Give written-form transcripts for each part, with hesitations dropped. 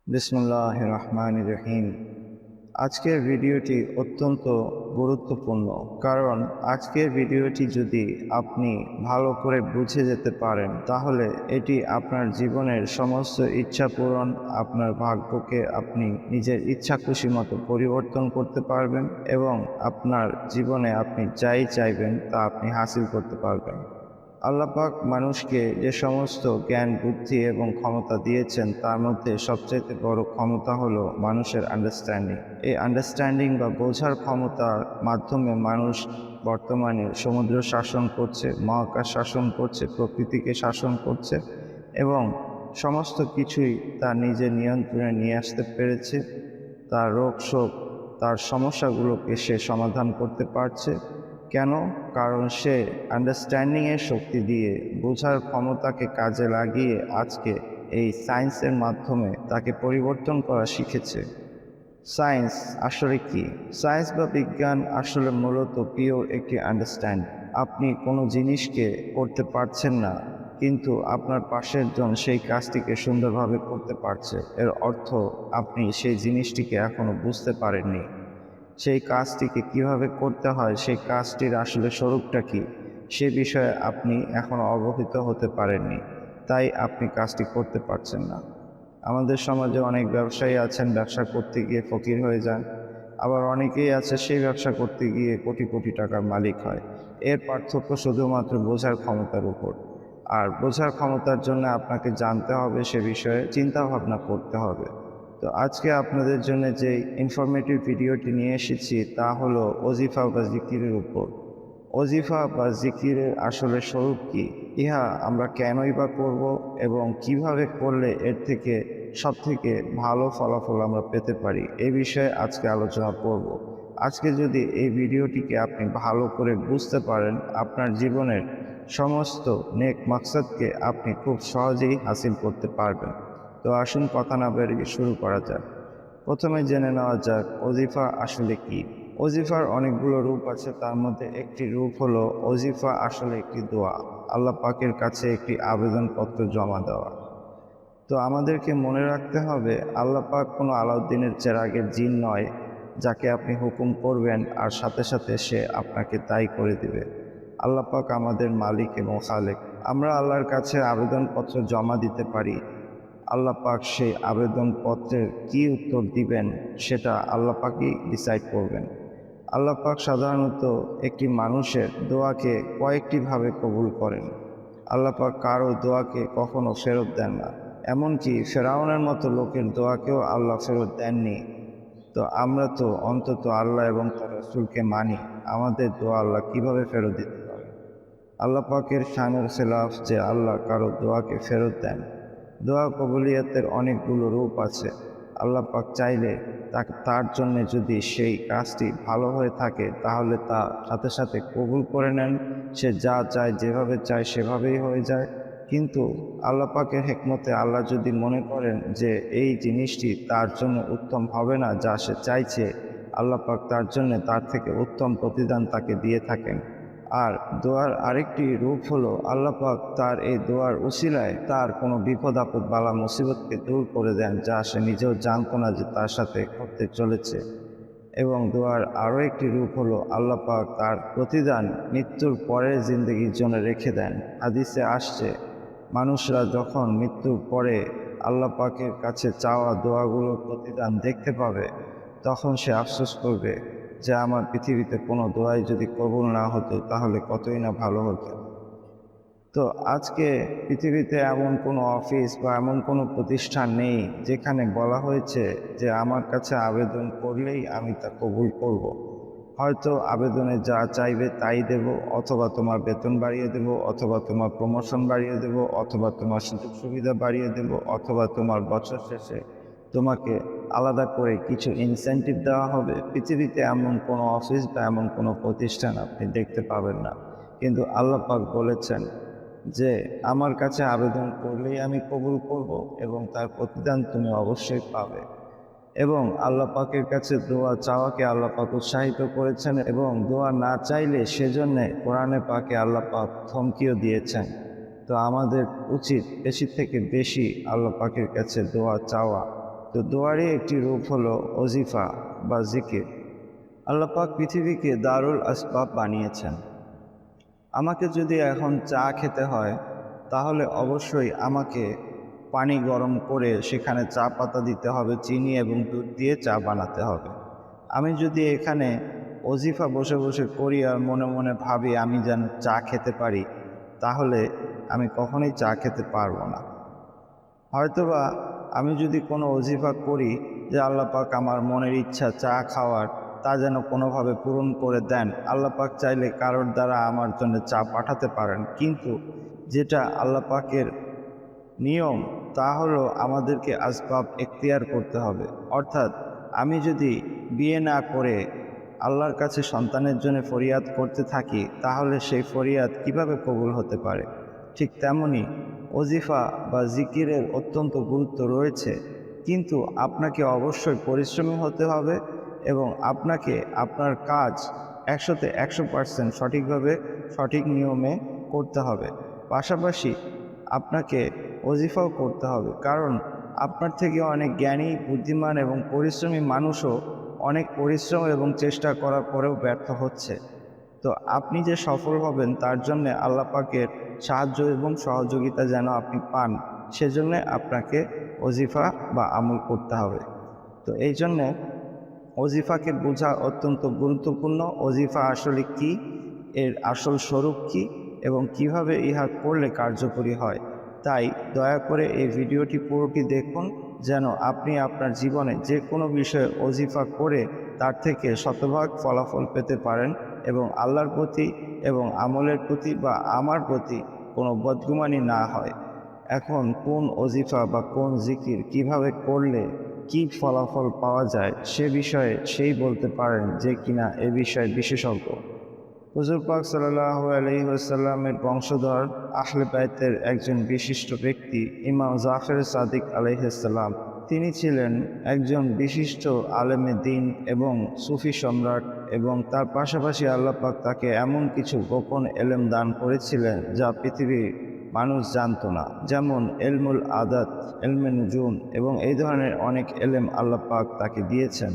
বিসমিল্লাহির রহমানির রহিম। আজকের ভিডিওটি অত্যন্ত গুরুত্বপূর্ণ, কারণ আজকের ভিডিওটি যদি আপনি ভালো করে বুঝে যেতে পারেন তাহলে এটি আপনার জীবনের সমস্ত ইচ্ছা পূরণ, আপনার ভাগ্যকে আপনি নিজের ইচ্ছা খুশি মতো পরিবর্তন করতে পারবেন এবং আপনার জীবনে আপনি যাই চাইবেন তা আপনি হাসিল করতে পারবেন। আল্লাহ পাক মানুষকে যে সমস্ত জ্ঞান, বুদ্ধি এবং ক্ষমতা দিয়েছেন তার মধ্যে সবচেয়ে বড় ক্ষমতা হলো মানুষের আন্ডারস্ট্যান্ডিং। এই আন্ডারস্ট্যান্ডিং বা বোঝার ক্ষমতার মাধ্যমে মানুষ বর্তমানে সমুদ্র শাসন করছে, মহাকাশ শাসন করছে, প্রকৃতিকে শাসন করছে এবং সমস্ত কিছুই তার নিজের নিয়ন্ত্রণে নিয়ে আসতে পেরেছে। তার রোগ শোক, তার সমস্যাগুলোকে সে সমাধান করতে পারছে। কেন? কারণ সে আন্ডারস্ট্যান্ডিংয়ের শক্তি দিয়ে, বোঝার ক্ষমতাকে কাজে লাগিয়ে আজকে এই সায়েন্সের মাধ্যমে তাকে পরিবর্তন করা শিখেছে। সায়েন্স আসলে কি? সায়েন্স বা বিজ্ঞান আসলে মূলত পিওর একটি আন্ডারস্ট্যান্ডিং। আপনি কোনো জিনিসকে করতে পারছেন না, কিন্তু আপনার পাশের জন সেই কাজটিকে সুন্দরভাবে করতে পারছে। এর অর্থ আপনি সেই জিনিসটিকে এখনো বুঝতে পারেননি। সেই কাজটিকে কিভাবে করতে হয়, সেই কাজটির আসলে স্বরূপটা কি, সে বিষয়ে আপনি এখনো অবহিত হতে পারেননি, তাই আপনি কাজটি করতে পারছেন না। আমাদের সমাজে অনেক ব্যবসায়ী আছেন, ব্যবসা করতে গিয়ে ফকির হয়ে যান। আবার অনেকেই আছে সেই ব্যবসা করতে গিয়ে কোটি কোটি টাকার মালিক হয়। এর পার্থক্য শুধুমাত্র বোঝার ক্ষমতার উপর। আর বোঝার ক্ষমতার জন্য আপনাকে জানতে হবে, সে বিষয়ে চিন্তা ভাবনা করতে হবে। তো আজকে আপনাদের জন্য যে ইনফরমেটিভ ভিডিওটি নিয়ে এসেছি তা হলো ওজিফা বা জিকিরের উপর। ওজিফা বা জিকিরের আসলে স্বরূপ কি, ইহা আমরা কেনই বা করব এবং কিভাবে করলে এর থেকে সবথেকে ভালো ফলাফল আমরা পেতে পারি, এই বিষয়ে আজকে আলোচনা করব। আজকে যদি এই ভিডিওটিকে আপনি ভালো করে বুঝতে পারেন, আপনার জীবনের সমস্ত নেক মাকসাদকে আপনি খুব সহজেই হাসিল করতে পারবেন। তো আসুন কথা না বেরিয়ে শুরু করা যাক। প্রথমে জেনে নেওয়া যাক ওজিফা আসলে কি। ওজিফার অনেকগুলো রূপ আছে, তার মধ্যে একটি রূপ হলো ওজিফা আসলে একটি দোয়া, আল্লাহ পাকের কাছে একটি আবেদনপত্র জমা দেওয়া। তো আমাদেরকে মনে রাখতে হবে, আল্লাহ পাক কোনো আলাউদ্দিনের চেরাগের জিন নয়, যাকে আপনি হুকুম করবেন আর সাথে সাথে সে আপনাকে তাই করে দিবে। আল্লাহ পাক আমাদের মালিক এবং খালেক। আমরা আল্লাহর কাছে আবেদনপত্র জমা দিতে পারি। আল্লাহ পাক সেই আবেদনপত্রের কী উত্তর দিবেন সেটা আল্লাহ পাকই ডিসাইড করবেন। আল্লাহ পাক সাধারণত একটি মানুষের দোয়াকে কয়েকটি ভাবে কবুল করেন। আল্লাহ পাক কারো দোয়াকে কখনো ফেরত দেন না, এমনকি ফেরাউনের মতো লোকের দোয়াকেও আল্লাহ ফেরত দেননি। তো আমরা তো অন্তত আল্লাহ এবং তার রাসূলকে মানি, আমাদের দোয়া আল্লাহ কিভাবে ফেরত দিতে পারে? আল্লাহ পাকের শানের খেলাফ যে আল্লাহ কারো দোয়াকে ফেরত দেন। দোয়া কবুলিয়তের অনেকগুলো রূপ আছে। আল্লাহ পাক চাইলে তার জন্য যদি সেই কাজটি ভালো হয়ে থাকে তাহলে তা সাথে সাথে কবুল করে নেন। সে যা চায়, যেভাবে চায় সেভাবেই হয়ে যায়। কিন্তু আল্লাহ পাকের হিকমতে আল্লাহ যদি মনে করেন যে এই জিনিসটি তার জন্য উত্তম হবে না যা সে চাইছে, আল্লাহ পাক তার জন্য তার থেকে উত্তম প্রতিদান তাকে দিয়ে থাকেন। আর দোয়ার আরেকটি রূপ হলো আল্লাহ পাক তার এই দোয়ার উসিলায় তার কোনো বিপদ আপদ বালা মুসিবতকে দূর করে দেন, যা সে নিজেও জানতো না যে তার সাথে ঘটতে চলেছে। এবং দোয়ার আরও একটি রূপ হলো আল্লাহ পাক তার প্রতিদান মৃত্যুর পরের জিন্দগির জন্য রেখে দেন। হাদিসে আসছে, মানুষরা যখন মৃত্যুর পরে আল্লাহ পাকের কাছে চাওয়া দোয়াগুলোর প্রতিদান দেখতে পাবে, তখন সে আফসোস করবে যে আমার পৃথিবীতে কোনো দোয়াই যদি কবুল না হতো তাহলে কতই না ভালো হতো। তো আজকে পৃথিবীতে এমন কোনো অফিস বা এমন কোনো প্রতিষ্ঠান নেই যেখানে বলা হয়েছে যে আমার কাছে আবেদন করলেই আমি তা কবুল করব। হয়তো আবেদনে যা চাইবে তাই দেব, অথবা তোমার বেতন বাড়িয়ে দেব, অথবা তোমার প্রমোশন বাড়িয়ে দেব, অথবা তোমার সুযোগ সুবিধা বাড়িয়ে দেব, অথবা তোমার বছর শেষে তোমাকে আলাদা করে কিছু ইনসেন্টিভ দেওয়া হবে। পৃথিবীতে এমন কোনো অফিস বা এমন কোনো প্রতিষ্ঠান আপনি দেখতে পাবেন না। কিন্তু আল্লাহ পাক বলেছেন যে আমার কাছে আবেদন করলেই আমি কবুল করব এবং তার প্রতিদান তুমি অবশ্যই পাবে। এবং আল্লাহ পাকের কাছে দোয়া চাওয়াকে আল্লাহ পাক উৎসাহিত করেছেন এবং দোয়া না চাইলে সেজন্য কোরআনে পাকে আল্লাহ পাক ধমকিও দিয়েছেন। তো আমাদের উচিত বেশি থেকে বেশি আল্লাহ পাকের কাছে দোয়া চাওয়া। তো দোয়ারই একটি রূপ হলো ওজিফা বা জিকির। আল্লাহ পাক পৃথিবীকে দারুল আসবাব বানিয়েছেন। আমাকে যদি এখন চা খেতে হয়, তাহলে অবশ্যই আমাকে পানি গরম করে সেখানে চা পাতা দিতে হবে, চিনি এবং দুধ দিয়ে চা বানাতে হবে। আমি যদি এখানে ওজিফা বসে বসে করি আর মনে মনে ভাবি আমি যেন চা খেতে পারি, তাহলে আমি কখনোই চা খেতে পারবো না। হয়তোবা আমি যদি কোনো ওজিফা করি যে আল্লাহ পাক আমার মনের ইচ্ছা চা খাওয়ার, তা যেন কোনোভাবে পূরণ করে দেন, আল্লাহ পাক চাইলে কারোর দ্বারা আমার জন্য চা পাঠাতে পারেন। কিন্তু যেটা আল্লাহ পাকের নিয়ম, তা হলো আমাদেরকে আসবাব এখতিয়ার করতে হবে। অর্থাৎ আমি যদি বিয়ে না করে আল্লাহর কাছে সন্তানের জন্য ফরিয়াদ করতে থাকি, তাহলে সেই ফরিয়াদ কিভাবে কবুল হতে পারে? ঠিক তেমনি ওজিফা বা জিকিরের অত্যন্ত গুরুত্ব রয়েছে, কিন্তু আপনাকে অবশ্যই পরিশ্রমী হতে হবে এবং আপনাকে আপনার কাজ 100তে 100% সঠিকভাবে সঠিক নিয়মে করতে হবে। পাশাপাশি আপনাকে ওজিফাও করতে হবে, কারণ আপনার থেকে অনেক জ্ঞানী, বুদ্ধিমান এবং পরিশ্রমী মানুষও অনেক পরিশ্রম এবং চেষ্টা করার পরেও ব্যর্থ হচ্ছে। তো আপনি যে সফল হবেন তার জন্য আল্লাহ পাকের সাহায্য এবং সহযোগিতা যেন আপনি পান, সেজন্য আপনাকে ওজিফা বা আমল করতে হবে। তো এই জন্যে ওজিফাকে বোঝা অত্যন্ত গুরুত্বপূর্ণ। ওজিফা আসলে কি, এর আসল স্বরূপ কি এবং কিভাবে ইহা করলে কার্যকরী হয়। তাই দয়া করে এই ভিডিওটি পুরোটি দেখুন, যেন আপনি আপনার জীবনে যে কোনো বিষয়ে ওজিফা করে তার থেকে শতভাগ ফলাফল পেতে পারেন এবং আল্লাহর প্রতি এবং আমলের প্রতি বা আমার প্রতি কোনো বদগুমানি না হয়। এখন কোন ওজিফা বা কোন জিকির কিভাবে করলে কি ফলাফল পাওয়া যায় সে বিষয়ে সেই বলতে পারেন যে কিনা এ বিষয়ে বিশেষজ্ঞ। হুজুর পাক সাল্লাল্লাহু আলাইহি ওয়াসাল্লামের বংশধর আহলে বাইতের একজন বিশিষ্ট ব্যক্তি ইমাম জাফর সাদিক আলাইহিস সালাম, তিনি ছিলেন একজন বিশিষ্ট আলেমে দ্বীন এবং সুফি সম্রাট, এবং তার পাশাপাশি আল্লাহ পাক তাকে এমন কিছু গোপন এলেম দান করেছিলেন যা পৃথিবীর মানুষ জানতো না, যেমন এলমুল আদাত, এলমে নুজুম এবং এই ধরনের অনেক এলেম আল্লাহ পাক তাকে দিয়েছেন।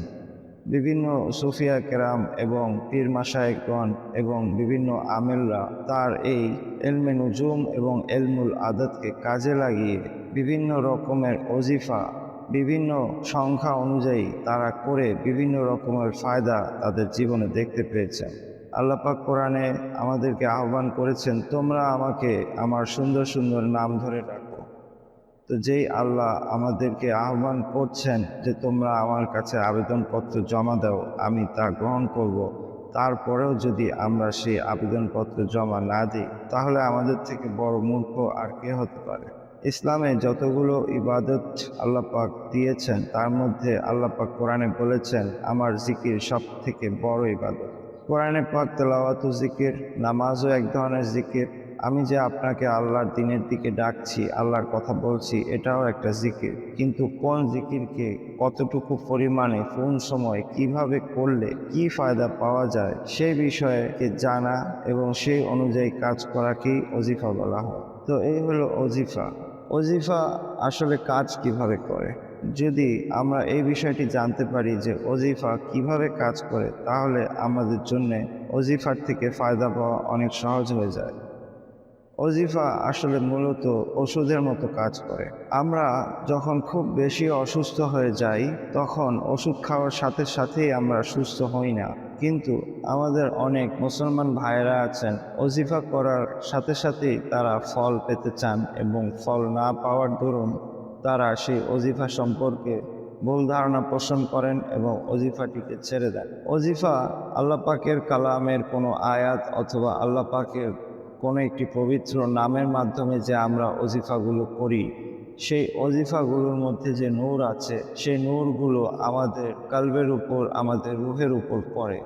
বিভিন্ন সুফিয়া কেরাম এবং পীর মাশায়েখগণ এবং বিভিন্ন আমেলরা তার এই এলমে নুজুম এবং এলমুল আদাতকে কাজে লাগিয়ে বিভিন্ন রকমের ওজিফা বিভিন্ন সংখ্যা অনুযায়ী তারা করে বিভিন্ন রকমের ফায়দা তাদের জীবনে দেখতে পেয়েছেন। আল্লাহ পাক কোরআনে আমাদেরকে আহ্বান করেছেন, তোমরা আমাকে আমার সুন্দর সুন্দর নাম ধরে ডাকো। তো যেই আল্লাহ আমাদেরকে আহ্বান করছেন যে তোমরা আমার কাছে আবেদনপত্র জমা দাও, আমি তা গ্রহণ করব, তারপরেও যদি আমরা সেই আবেদনপত্র জমা না দিই, তাহলে আমাদের থেকে বড় মূর্খ আর কে হতে পারে? ইসলামে যতগুলো ইবাদত আল্লাহ পাক দিয়েছেন, তার মধ্যে আল্লাহ পাক কোরআনে বলেছেন আমার জিকির সব থেকে বড় ইবাদত। কোরআনে পাক তেলাওয়াত ও জিকির, নামাজও এক ধরনের জিকির। আমি যে আপনাকে আল্লাহর দ্বীনের দিকে ডাকছি, আল্লাহর কথা বলছি, এটাও একটা জিকির। কিন্তু কোন জিকিরকে কতটুকু পরিমাণে, কোন সময়, কিভাবে করলে কি ফায়দা পাওয়া যায় সেই বিষয়ে জানা এবং সেই অনুযায়ী কাজ করাকেই ওজিফা বলা হয়। তো এই হলো ওজিফা। ওজিফা আসলে কাজ কিভাবে করে, যদি আমরা এই বিষয়টি জানতে পারি যে ওজিফা কিভাবে কাজ করে, তাহলে আমাদের জন্য ওজিফার থেকে ফায়দা পাওয়া অনেক সহজ হয়ে যায়। ওজিফা আসলে মূলত ওষুধের মতো কাজ করে। আমরা যখন খুব বেশি অসুস্থ হয়ে যাই, তখন ওষুধ খাওয়ার সাথে সাথেই আমরা সুস্থ হই না। কিন্তু আমাদের অনেক মুসলমান ভাইয়েরা আছেন, ওজিফা করার সাথে সাথেই তারা ফল পেতে চান এবং ফল না পাওয়ার দরুন তারা সেই ওজিফা সম্পর্কে ভুল ধারণা পোষণ করেন এবং ওজিফাটিকে ছেড়ে দেন। ওজিফা আল্লাহ পাকের কালামের কোনো আয়াত অথবা আল্লাহ পাকের কোনো একটি পবিত্র নামের মাধ্যমে যে আমরা ওজিফাগুলো করি, সেই ওজিফাগুলোর মধ্যে যে নূর আছে, সেই নূরগুলো আমাদের কলবের উপর, আমাদের রুহের উপর পড়ে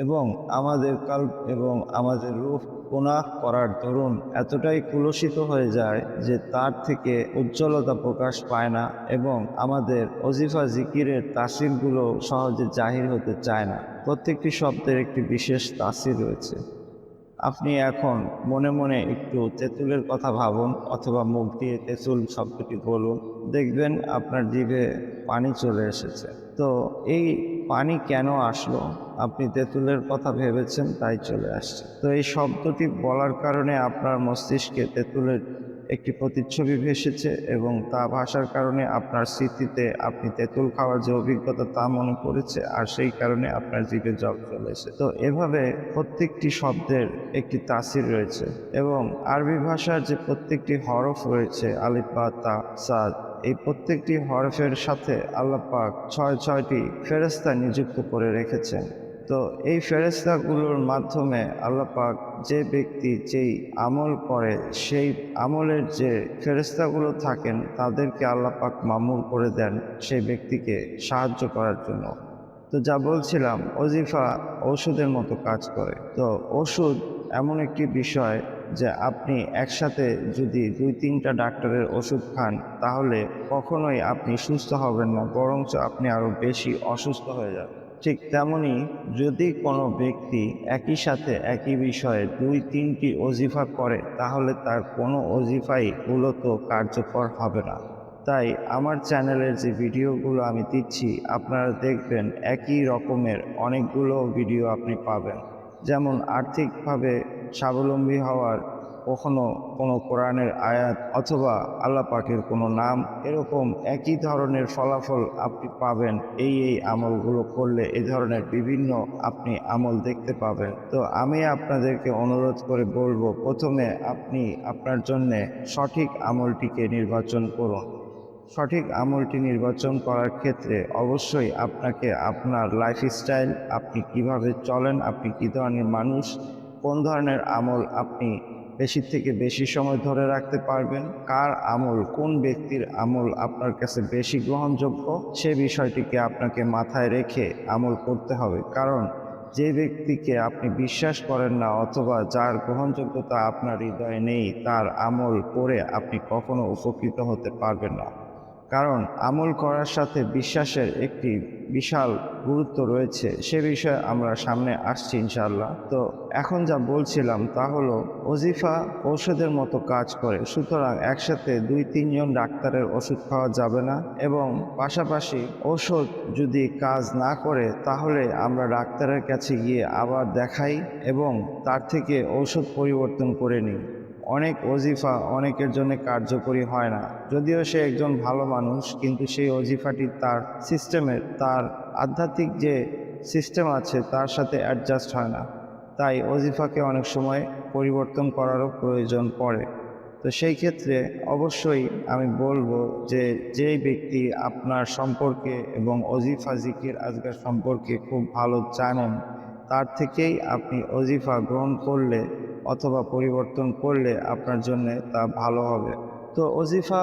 এবং আমাদের কলব এবং আমাদের রূহ গুনাহ করার দরুন এতটাই কুলসিত হয়ে যায় যে তার থেকে উজ্জ্বলতা প্রকাশ পায় না এবং আমাদের ওজিফা জিকিরের তাসিরগুলো সহজে জাহির হতে চায় না। প্রত্যেকটি শব্দের একটি বিশেষ তাসির রয়েছে। আপনি এখন মনে মনে একটু তেঁতুলের কথা ভাবুন অথবা মুখ দিয়ে তেঁতুল শব্দটি বলুন, দেখবেন আপনার জিভে পানি চলে এসেছে। তো এই পানি কেন আসলো? আপনি তেঁতুলের কথা ভেবেছেন তাই চলে আসছে। তো এই শব্দটি বলার কারণে আপনার মস্তিষ্কে তেঁতুলের একটি প্রতিচ্ছবি ভেসেছে এবং তা ভাসার কারণে আপনার স্মৃতিতে আপনি তেঁতুল খাওয়ার যে অভিজ্ঞতা তা মনে পড়েছে, আর সেই কারণে আপনার জিভে জল চলে এসেছে। তো এভাবে প্রত্যেকটি শব্দের একটি তাসির রয়েছে এবং আরবি ভাষার যে প্রত্যেকটি হরফ রয়েছে আলিফ বা তা সাদ, এই প্রত্যেকটি হরফের সাথে আল্লাহ পাক ছয়টি ফেরেশতা নিযুক্ত করে রেখেছেন। তো এই ফেরেশতাগুলোর মাধ্যমে আল্লাহ পাক যে ব্যক্তি যেই আমল করে সেই আমলের যে ফেরেশতাগুলো থাকেন তাদেরকে আল্লাহ পাক মামুর করে দেন সেই ব্যক্তিকে সাহায্য করার জন্য। তো যা বলছিলাম, ওজিফা ওষুধের মতো কাজ করে। তো ওষুধ এমন একটি বিষয় যে আপনি একসাথে যদি ২-৩টা ডাক্তারের ওষুধ খান তাহলে কখনোই আপনি সুস্থ হবেন না, বরঞ্চ আপনি আরও বেশি অসুস্থ হয়ে যাবেন। ঠিক তেমনি যদি কোনো ব্যক্তি একই সাথে একই বিষয়ে ২-৩টি ওজিফা করে তাহলে তার কোনো ওজিফাই মূলত কার্যকর হবে না। তাই আমার চ্যানেলের যে ভিডিওগুলো আমি দিচ্ছি আপনারা দেখবেন একই রকমের অনেকগুলো ভিডিও আপনি পাবেন। যেমন আর্থিকভাবে স্বাবলম্বী হওয়ার, কখনো কোনো কোরআনের আয়াত অথবা আল্লাহ পাকের কোনো নাম, এরকম একই ধরনের ফলাফল আপনি পাবেন এই আমলগুলো করলে। এই ধরনের বিভিন্ন আপনি আমল দেখতে পাবেন। তো আমি আপনাদেরকে অনুরোধ করে বলবো, প্রথমে আপনি আপনার জন্যে সঠিক আমলটিকে নির্বাচন করুন। সঠিক আমলটি নির্বাচন করার ক্ষেত্রে অবশ্যই আপনাকে আপনার লাইফস্টাইল, আপনি কিভাবে চলেন, আপনি কী ধরনের মানুষ, কোন ধরনের আমল আপনি বেশি থেকে বেশি সময় ধরে রাখতে পারবেন, কার আমল, কোন ব্যক্তির আমল আপনার কাছে বেশি গ্রহণযোগ্য, সে বিষয়টিকে আপনাকে মাথায় রেখে আমল করতে হবে। কারণ যে ব্যক্তিকে আপনি বিশ্বাস করেন না অথবা যার গ্রহণযোগ্যতা আপনার হৃদয়ে নেই, তার আমল করে আপনি কখনো উপকৃত হতে পারবেন না। কারণ আমল করার সাথে বিশ্বাসের একটি বিশাল গুরুত্ব রয়েছে, সে বিষয়ে আমরা সামনে আসছি ইনশাআল্লাহ। তো এখন যা বলছিলাম তা হলো, ওজিফা ঔষধের মতো কাজ করে, সুতরাং একসাথে ২-৩ জন ডাক্তারের ওষুধ খাওয়া যাবে না এবং পাশাপাশি ওষুধ যদি কাজ না করে তাহলে আমরা ডাক্তারের কাছে গিয়ে আবার দেখাই এবং তার থেকে ঔষধ পরিবর্তন করে নিই। অনেক ওজিফা অনেকের জন্য কার্যকরী হয় না, যদিও সে একজন ভালো মানুষ, কিন্তু সেই ওজিফাটি তার সিস্টেমের, তার আধ্যাত্মিক যে সিস্টেম আছে তার সাথে অ্যাডজাস্ট হয় না। তাই ওজিফাকে অনেক সময় পরিবর্তন করারও প্রয়োজন পড়ে। তো সেই ক্ষেত্রে অবশ্যই আমি বলবো যে যেই ব্যক্তি আপনার সম্পর্কে এবং ওজিফা জিকির আজকার সম্পর্কে খুব ভালো জানেন, তার থেকেই আপনি ওজিফা গ্রহণ করলে অথবা পরিবর্তন করলে আপনার জন্য তা ভালো হবে। তো ওজিফা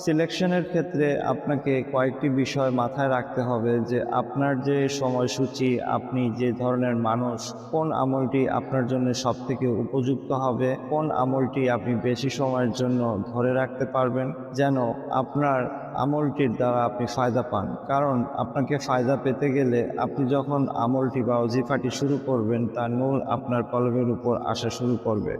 সিলেকশনের ক্ষেত্রে আপনাকে কয়েকটি বিষয় মাথায় রাখতে হবে যে আপনার যে সময়সূচি, আপনি যে ধরনের মানুষ, কোন আমলটি আপনার জন্য সবথেকে উপযুক্ত হবে, কোন আমলটি আপনি বেশি সময়ের জন্য ধরে রাখতে পারবেন, যেন আপনার আমলটির দ্বারা আপনি ফায়দা পান। কারণ আপনাকে ফায়দা পেতে গেলে আপনি যখন আমলটি বা ওজিফাটি শুরু করবেন, তার নূর আপনার কলবের উপর আসা শুরু করবে।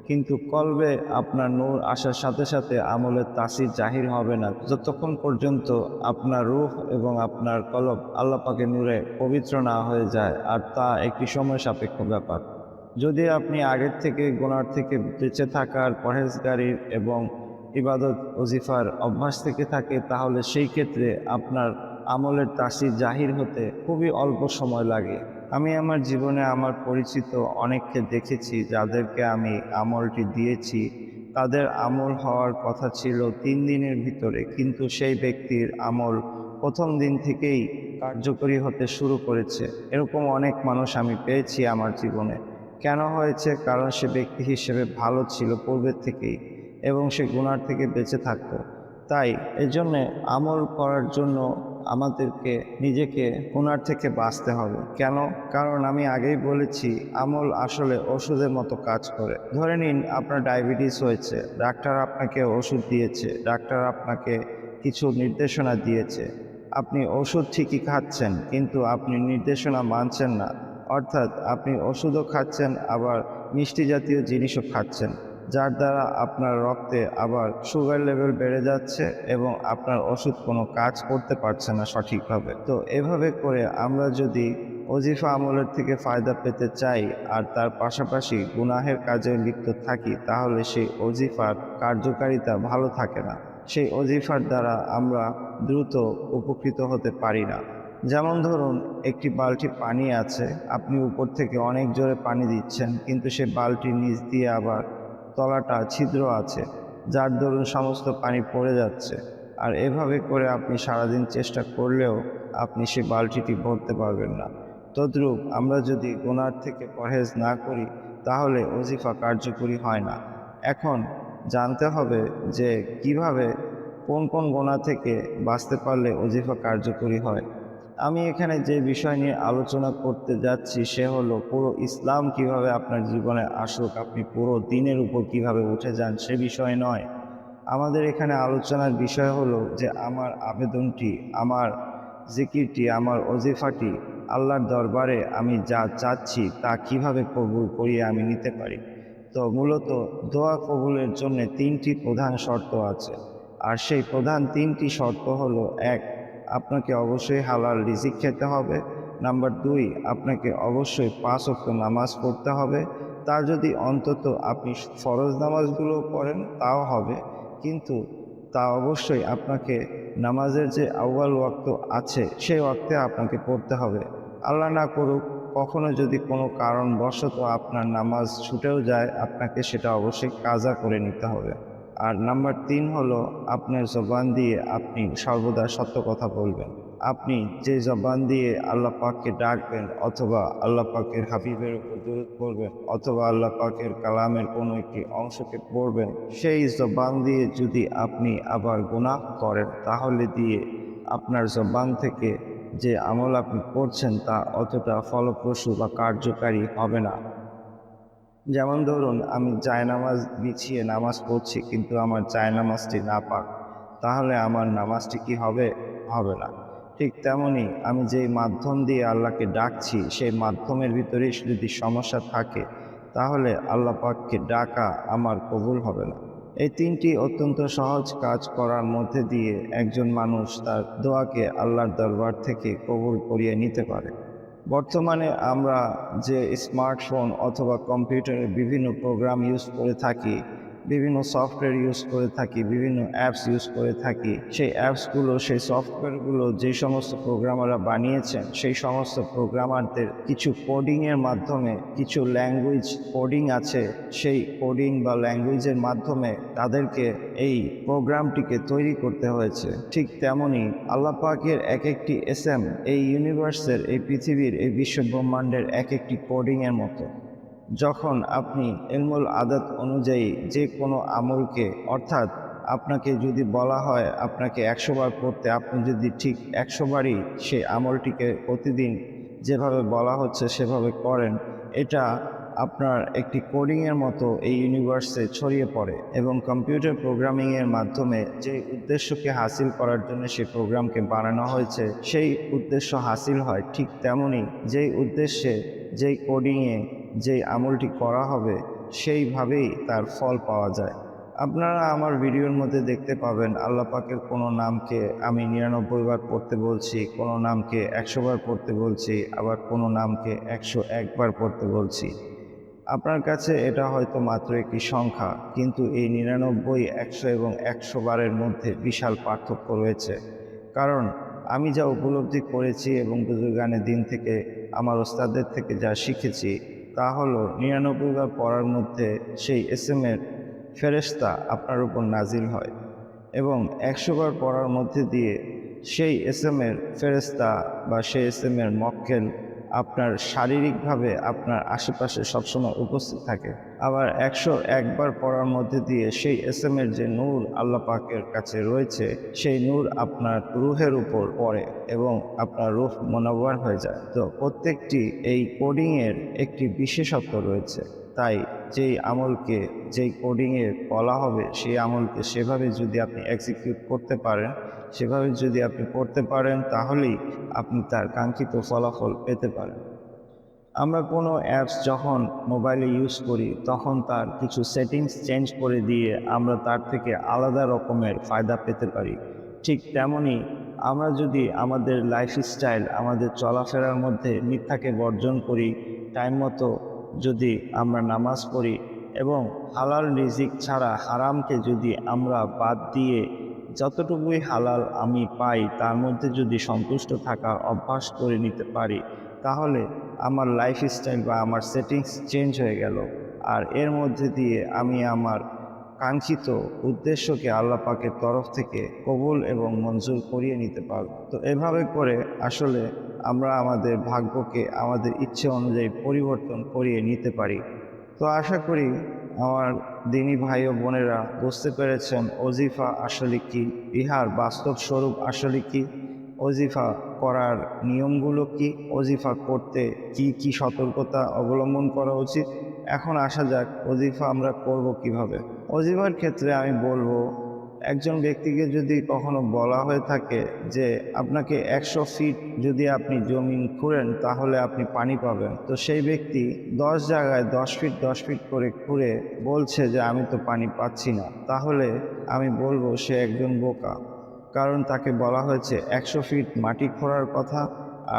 কিন্তু কলবে আপনার নূর আসার সাথে সাথে আমলের তাসির জাহির হবে না, যতক্ষণ পর্যন্ত আপনার রূহ এবং আপনার কলব আল্লাহ পাকের নূরে পবিত্র না হয়ে যায়, আর তা একটি সময় সাপেক্ষ ব্যাপার। যদি আপনি আগের থেকে গুনার থেকে বেঁচে থাকার, পরহেজগারির এবং ইবাদত ওজিফার অভ্যাস থেকে থাকে, তাহলে সেই ক্ষেত্রে আপনার আমলের তাসির জাহির হতে খুবই অল্প সময় লাগে। আমি আমার জীবনে আমার পরিচিত অনেককে দেখেছি যাদেরকে আমি আমলটি দিয়েছি, তাদের আমল হওয়ার কথা ছিল ৩ দিনের ভিতরে, কিন্তু সেই ব্যক্তির আমল প্রথম দিন থেকেই কার্যকরী হতে শুরু করেছে। এরকম অনেক মানুষ আমি পেয়েছি আমার জীবনে। কেন হয়েছে? কারণ সে ব্যক্তি হিসেবে ভালো ছিল পূর্বের থেকেই এবং সে গুনার থেকে বেঁচে থাকতো। তাই এজন্যে আমল করার জন্য আমাদেরকে নিজেকে গুনার থেকে বাঁচতে হবে। কেন? কারণ আমি আগেই বলেছি, আমল আসলে ওষুধের মতো কাজ করে। ধরে নিন আপনার ডায়াবেটিস হয়েছে, ডাক্তার আপনাকে ওষুধ দিয়েছে, ডাক্তার আপনাকে কিছু নির্দেশনা দিয়েছে, আপনি ওষুধ ঠিকই খাচ্ছেন কিন্তু আপনি নির্দেশনা মানছেন না। অর্থাৎ আপনি ওষুধও খাচ্ছেন আবার মিষ্টি জাতীয় জিনিসও খাচ্ছেন, যার দ্বারা আপনার রক্তে আবার সুগার লেভেল বেড়ে যাচ্ছে এবং আপনার ওষুধ কোনো কাজ করতে পারছে না সঠিকভাবে। তো এভাবে করে আমরা যদি ওজিফা আমলের থেকে ফায়দা পেতে চাই আর তার পাশাপাশি গুনাহের কাজে লিপ্ত থাকি, তাহলে সেই ওজিফার কার্যকারিতা ভালো থাকে না। সেই ওজিফার দ্বারা আমরা দ্রুত উপকৃত হতে পারি না। যেমন ধরুন, একটি বালতি পানি আছে, আপনি উপর থেকে অনেক জোরে পানি দিচ্ছেন, কিন্তু সে বালতির নিচ দিয়ে আবার তলাটা ছিদ্র আছে, যার দরুন সমস্ত পানি পড়ে যাচ্ছে। আর এভাবে করে আপনি সারাদিন চেষ্টা করলেও আপনি সেই বালতিটি ভরতে পারবেন না। তদ্রূপ আমরা যদি গুনার থেকে পরহেজ না করি, তাহলে ওজিফা কার্যকরী হয় না। এখন জানতে হবে যে কিভাবে কোন কোন গুনাহ থেকে বাঁচতে পারলে ওজিফা কার্যকরী হয়। আমি এখানে যে বিষয় নিয়ে আলোচনা করতে যাচ্ছি সে হলো পুরো ইসলাম কিভাবে আপনার জীবনে আসুক, আপনি পুরো দিনের উপর কিভাবে উঠে যান সে বিষয় নয়। আমাদের এখানে আলোচনার বিষয় হলো যে আমার আবেদনটি, আমার জিকিরটি, আমার ওজিফাটি আল্লাহর দরবারে আমি যা চাচ্ছি তা কিভাবে কবুল করিয়ে আমি নিতে পারি। তো মূলত দোয়া কবুলের জন্য 3টি প্রধান শর্ত আছে। আর সেই প্রধান 3টি শর্ত হলো: 1, আপনাকে অবশ্যই হালাল রিজিক খেতে হবে। নাম্বার 2, আপনাকে অবশ্যই 5 ওয়াক্ত নামাজ পড়তে হবে। তা যদি অন্তত আপনি ফরজ নামাজগুলো পড়েন তাও হবে, কিন্তু তা অবশ্যই আপনাকে নামাজের যে আউয়াল ওয়াক্ত আছে সেই ওয়াক্তে আপনাকে পড়তে হবে। আল্লাহ না করুক কখনো যদি কোনো কারণবশত আপনার নামাজ ছুটেও যায়, আপনাকে সেটা অবশ্যই কাজা করে নিতে হবে। আর নাম্বার 3 হলো, আপনার জবান দিয়ে আপনি সর্বদা সত্য কথা বলবেন। আপনি যে জবান দিয়ে আল্লাহ পাককে ডাকবেন অথবা আল্লাহ পাকের হাবিবের উপর দরুদ পড়বেন অথবা আল্লাহ পাকের কালামের কোনো একটি অংশকে পড়বেন, সেই জবান দিয়ে যদি আপনি আবার গুনাহ করেন, তাহলে দিয়ে আপনার জবান থেকে যে আমল আপনি করছেন তা অতটা ফলপ্রসূ বা কার্যকারী হবে না। যেমন ধরুন, আমি জায়নামাজ বিছিয়ে নামাজ পড়ছি কিন্তু আমার জায়নামাজটি নাপাক, তাহলে আমার নামাজটি কি হবে? হবে না। ঠিক তেমনি আমি যেই মাধ্যম দিয়ে আল্লাহকে ডাকছি সেই মাধ্যমের ভিতরে যদি সমস্যা থাকে, তাহলে আল্লাহ পাককে ডাকা আমার কবুল হবে না। এই 3টি অত্যন্ত সহজ কাজ করার মধ্যে দিয়ে একজন মানুষ তার দোয়াকে আল্লাহর দরবার থেকে কবুল করিয়ে নিতে পারে। বর্তমানে আমরা যে স্মার্টফোন অথবা কম্পিউটারে বিভিন্ন প্রোগ্রাম ইউজ করে থাকি, বিভিন্ন সফটওয়্যার ইউজ করে থাকি, বিভিন্ন অ্যাপস ইউজ করে থাকি, সেই অ্যাপসগুলো, সেই সফটওয়্যারগুলো যে সমস্ত প্রোগ্রামাররা বানিয়েছেন, সেই সমস্ত প্রোগ্রামারদের কিছু কোডিংয়ের মাধ্যমে, কিছু ল্যাঙ্গুয়েজ কোডিং আছে, সেই কোডিং বা ল্যাঙ্গুয়েজের মাধ্যমে তাদেরকে এই প্রোগ্রামটিকে তৈরি করতে হয়েছে। ঠিক তেমনি আল্লাহ পাকের এক একটি এসএম এই ইউনিভার্সের, এই পৃথিবীর, এই বিশ্ব ব্রহ্মাণ্ডের এক একটি কোডিংয়ের মতো। যখন আপনি ইলমুল আদাত অনুযায়ী যে কোনো আমলকে, অর্থাৎ আপনাকে যদি বলা হয় আপনাকে 100 বার পড়তে, আপনি যদি ঠিক 100 বারই সেই আমলটিকে প্রতিদিন যেভাবে বলা হচ্ছে সেভাবে করেন, এটা আপনার একটি কোডিংয়ের মতো এই ইউনিভার্সে ছড়িয়ে পড়ে এবং কম্পিউটার প্রোগ্রামিংয়ের মাধ্যমে যে উদ্দেশ্যকে হাসিল করার জন্য সেই প্রোগ্রামকে বানানো হয়েছে সেই উদ্দেশ্য হাসিল হয়। ঠিক তেমনি যেই উদ্দেশ্যে, যেই কোডিংয়ে যেই আমলটি করা হবে সেইভাবেই তার ফল পাওয়া যায়। আপনারা আমার ভিডিওর মধ্যে দেখতে পাবেন আল্লাহ পাকের কোনো নামকে আমি 99 বার পড়তে বলছি, কোনো নামকে 100 বার পড়তে বলছি, আবার কোনো নামকে 101 বার পড়তে বলছি। আপনার কাছে এটা হয়তো মাত্র একটি সংখ্যা, কিন্তু এই 99, 100 এবং 100 বারের মধ্যে বিশাল পার্থক্য রয়েছে। কারণ আমি যা উপলব্ধি করেছি এবং বুজুর্গানের দিন থেকে আমার ওস্তাদদের থেকে যা শিখেছি তা হলো 99 বার পড়ার মধ্যে সেই এসএমের ফেরেশতা আপনার উপর নাজিল হয় এবং 100 বার পড়ার মধ্যে দিয়ে সেই এসএমের ফেরেশতা বা সেই এসএমের মক্কেল আপনার শারীরিকভাবে আপনার আশেপাশে সবসময় উপস্থিত থাকে। আবার 101 বার পড়ার মধ্যে দিয়ে সেই এসএমের যে নূর আল্লাহ পাকের কাছে রয়েছে, সেই নূর আপনার রুহের উপর পড়ে এবং আপনার রূহ মুনাওয়ার হয়ে যায়। তো প্রত্যেকটি এই কোডিংয়ের একটি বিশেষত্ব রয়েছে। তাই যেই আমলকে, যেই কোডিংয়ে বলা হবে সেই আমলকে সেভাবে যদি আপনি এক্সিকিউট করতে পারেন, সেভাবে যদি আপনি করতে পারেন, তাহলেই আপনি তার কাঙ্ক্ষিত ফলাফল পেতে পারেন। আমরা কোনো অ্যাপস যখন মোবাইলে ইউজ করি তখন তার কিছু সেটিংস চেঞ্জ করে দিয়ে আমরা তার থেকে আলাদা রকমের ফায়দা পেতে পারি। ঠিক তেমনই আমরা যদি আমাদের লাইফস্টাইল, আমাদের চলাফেরার মধ্যে মিথ্যাকে বর্জন করি, টাইম মতো যদি আমরা নামাজ পড়ি এবং হালাল রিজিক ছাড়া হারামকে যদি আমরা বাদ দিয়ে যতটুকুই হালাল আমি পাই তার মধ্যে যদি সন্তুষ্ট থাকার অভ্যাস করে নিতে পারি, তাহলে আমার লাইফস্টাইল বা আমার সেটিংস চেঞ্জ হয়ে গেল। আর এর মধ্যে দিয়ে আমি আমার কাঙ্ক্ষিত উদ্দেশ্যকে আল্লাহ পাকের তরফ থেকে কবুল এবং মঞ্জুর করিয়ে নিতে পারব। তো এভাবে করে আসলে আমরা আমাদের ভাগ্যকে আমাদের ইচ্ছে অনুযায়ী পরিবর্তন করিয়ে নিতে পারি। তো আশা করি আমার দিনী ভাই ও বোনেরা বুঝতে পেরেছেন ওজিফা আসলে কি, ইহার বাস্তব স্বরূপ আসলে কি, ওজিফা করার নিয়মগুলো কি, ওজিফা করতে কি কি সতর্কতা অবলম্বন করা উচিত। এখন আসা যাক ওজিফা আমরা করব কিভাবে। ওজিফার ক্ষেত্রে আমি বলবো, একজন ব্যক্তিকে যদি কখনো বলা হয়ে থাকে যে আপনাকে 100 ফিট যদি আপনি জমিন খুঁড়েন তাহলে আপনি পানি পাবেন, তো সেই ব্যক্তি 10 জায়গায় 10 ফিট 10 ফিট করে খুঁড়ে বলছে যে আমি তো পানি পাচ্ছি না, তাহলে আমি বলবো সে একজন বোকা। কারণ তাকে বলা হয়েছে 100 ফিট মাটি খোঁড়ার কথা,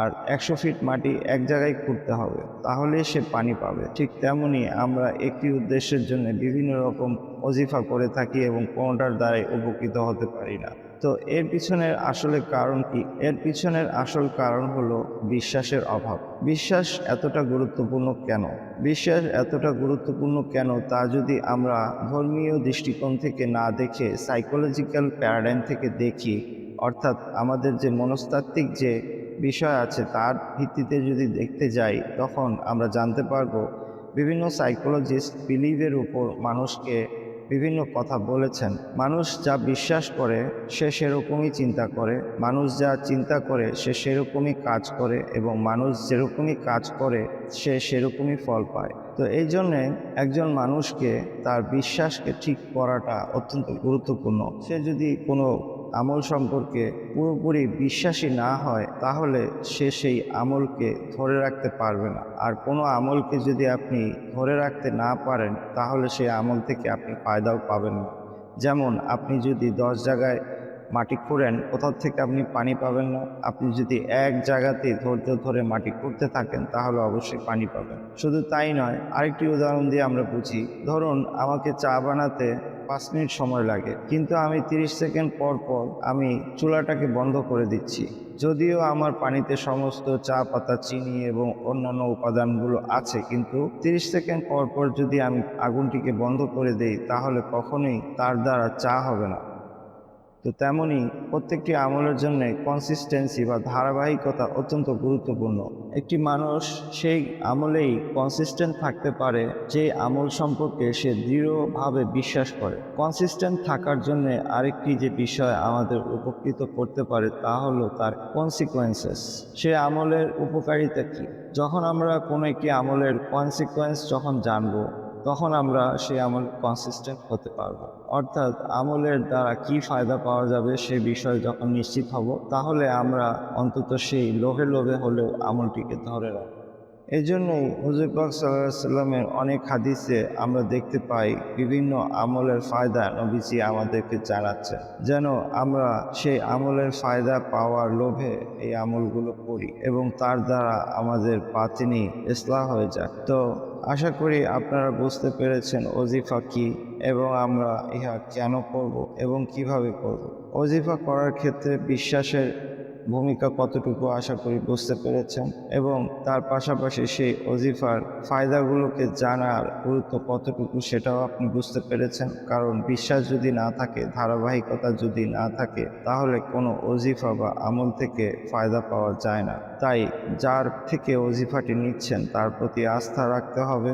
আর 100 ফিট মাটি এক জায়গায় খুঁড়তে হবে, তাহলেই সে পানি পাবে। ঠিক তেমনি আমরা একটি উদ্দেশ্যের জন্য বিভিন্ন রকম ওজিফা করে থাকি এবং কোনোটার দ্বারাই উপকৃত হতে পারি না। তো এর পিছনের আসলে কারণ কি? এর পিছনের আসল কারণ হলো বিশ্বাসের অভাব। বিশ্বাস এতটা গুরুত্বপূর্ণ কেন? বিশ্বাস এতটা গুরুত্বপূর্ণ কেন তা যদি আমরা ধর্মীয় দৃষ্টিকোণ থেকে না দেখে সাইকোলজিক্যাল প্যারাডাইম থেকে দেখি, অর্থাৎ আমাদের যে মনস্তাত্ত্বিক যে বিষয় আছে তার ভিত্তিতে যদি দেখতে যাই, তখন আমরা জানতে পারবো বিভিন্ন সাইকোলজিস্ট বিলিভের উপর মানুষকে বিভিন্ন কথা বলেছেন। মানুষ যা বিশ্বাস করে সে সেরকমই চিন্তা করে, মানুষ যা চিন্তা করে সে সেরকমই কাজ করে, এবং মানুষ যেরকমই কাজ করে সে সেরকমই ফল পায়। তো এই জন্যে একজন মানুষকে তার বিশ্বাসকে ঠিক করাটা অত্যন্ত গুরুত্বপূর্ণ। সে যদি কোনো আমল সম্পর্কে পুরোপুরি বিশ্বাসী না হয় তাহলে সে সেই আমলকে ধরে রাখতে পারবে না। আর কোনো আমলকে যদি আপনি ধরে রাখতে না পারেন তাহলে সেই আমল থেকে আপনি ফায়দাও পাবেন না। যেমন আপনি যদি 10 জায়গায় মাটি খুঁড়েন, কোথাও থেকে আপনি পানি পাবেন না। আপনি যদি এক জায়গাতেই ধৈর্য ধরে মাটি খুঁড়তে থাকেন তাহলে অবশ্যই পানি পাবেন। শুধু তাই নয়, আরেকটি উদাহরণ দিয়ে আমরা বুঝি। ধরুন আমাকে চা বানাতে 5 মিনিট সময় লাগে, কিন্তু আমি 30 সেকেন্ড পর পর আমি চুলাটাকে বন্ধ করে দিচ্ছি। যদিও আমার পানিতে সমস্ত চা পাতা, চিনি এবং অন্যান্য উপাদানগুলো আছে, কিন্তু 30 সেকেন্ড পর পর যদি আমি আগুনটিকে বন্ধ করে দেই তাহলে কখনোই তার দ্বারা চা হবে না। তো তেমনই প্রত্যেকটি আমলের জন্য কনসিস্টেন্সি বা ধারাবাহিকতা অত্যন্ত গুরুত্বপূর্ণ। একটি মানুষ সেই আমলেই কনসিস্টেন্ট থাকতে পারে যে আমল সম্পর্কে সে দৃঢ়ভাবে বিশ্বাস করে। কনসিস্টেন্ট থাকার জন্য আরেকটি যে বিষয় আমাদের উপকৃত করতে পারে তা হলো তার কনসিকোয়েন্সেস। সে আমলের উপকারিতা কী? যখন আমরা কোনো একটি আমলের কনসিকোয়েন্স যখন জানবো তখন আমরা সেই আমল কনসিস্টেন্ট হতে পারবো। অর্থাৎ আমলের দ্বারা কি ফায়দা পাওয়া যাবে সে বিষয়ে যখন নিশ্চিত হব তাহলে আমরা অন্তত সেই লোভে লোভে হলেও আমলটিকে ধরে রাখব। এই জন্যই হুজুর পাক সাল্লাল্লাহু আলাইহি ওয়াসাল্লামের অনেক হাদিসে আমরা দেখতে পাই বিভিন্ন আমলের ফায়দা নবীজি আমাদেরকে জানাচ্ছেন, যেন আমরা সেই আমলের ফায়দা পাওয়ার লোভে এই আমলগুলো করি এবং তার দ্বারা আমাদের বাতিনি ইসলাহ হয়ে যায়। তো আশা করি আপনারা বুঝতে পেরেছেন ওজিফা কি এবং আমরা ইহা কেন করব এবং কিভাবে করব। ওজিফা করার ক্ষেত্রে বিশ্বাসের ভূমিকা কতটুকু আশা করি বুঝতে পেরেছেন, এবং তার পাশাপাশি সেই ওজিফার ফায়দাগুলোকে জানার গুরুত্ব কতটুকু সেটাও আপনি বুঝতে পেরেছেন। কারণ বিশ্বাস যদি না থাকে, ধারাবাহিকতা যদি না থাকে, তাহলে কোনো ওজিফা বা আমল থেকে ফায়দা পাওয়া যায় না। তাই যার থেকে ওজিফাটি নিচ্ছেন তার প্রতি আস্থা রাখতে হবে।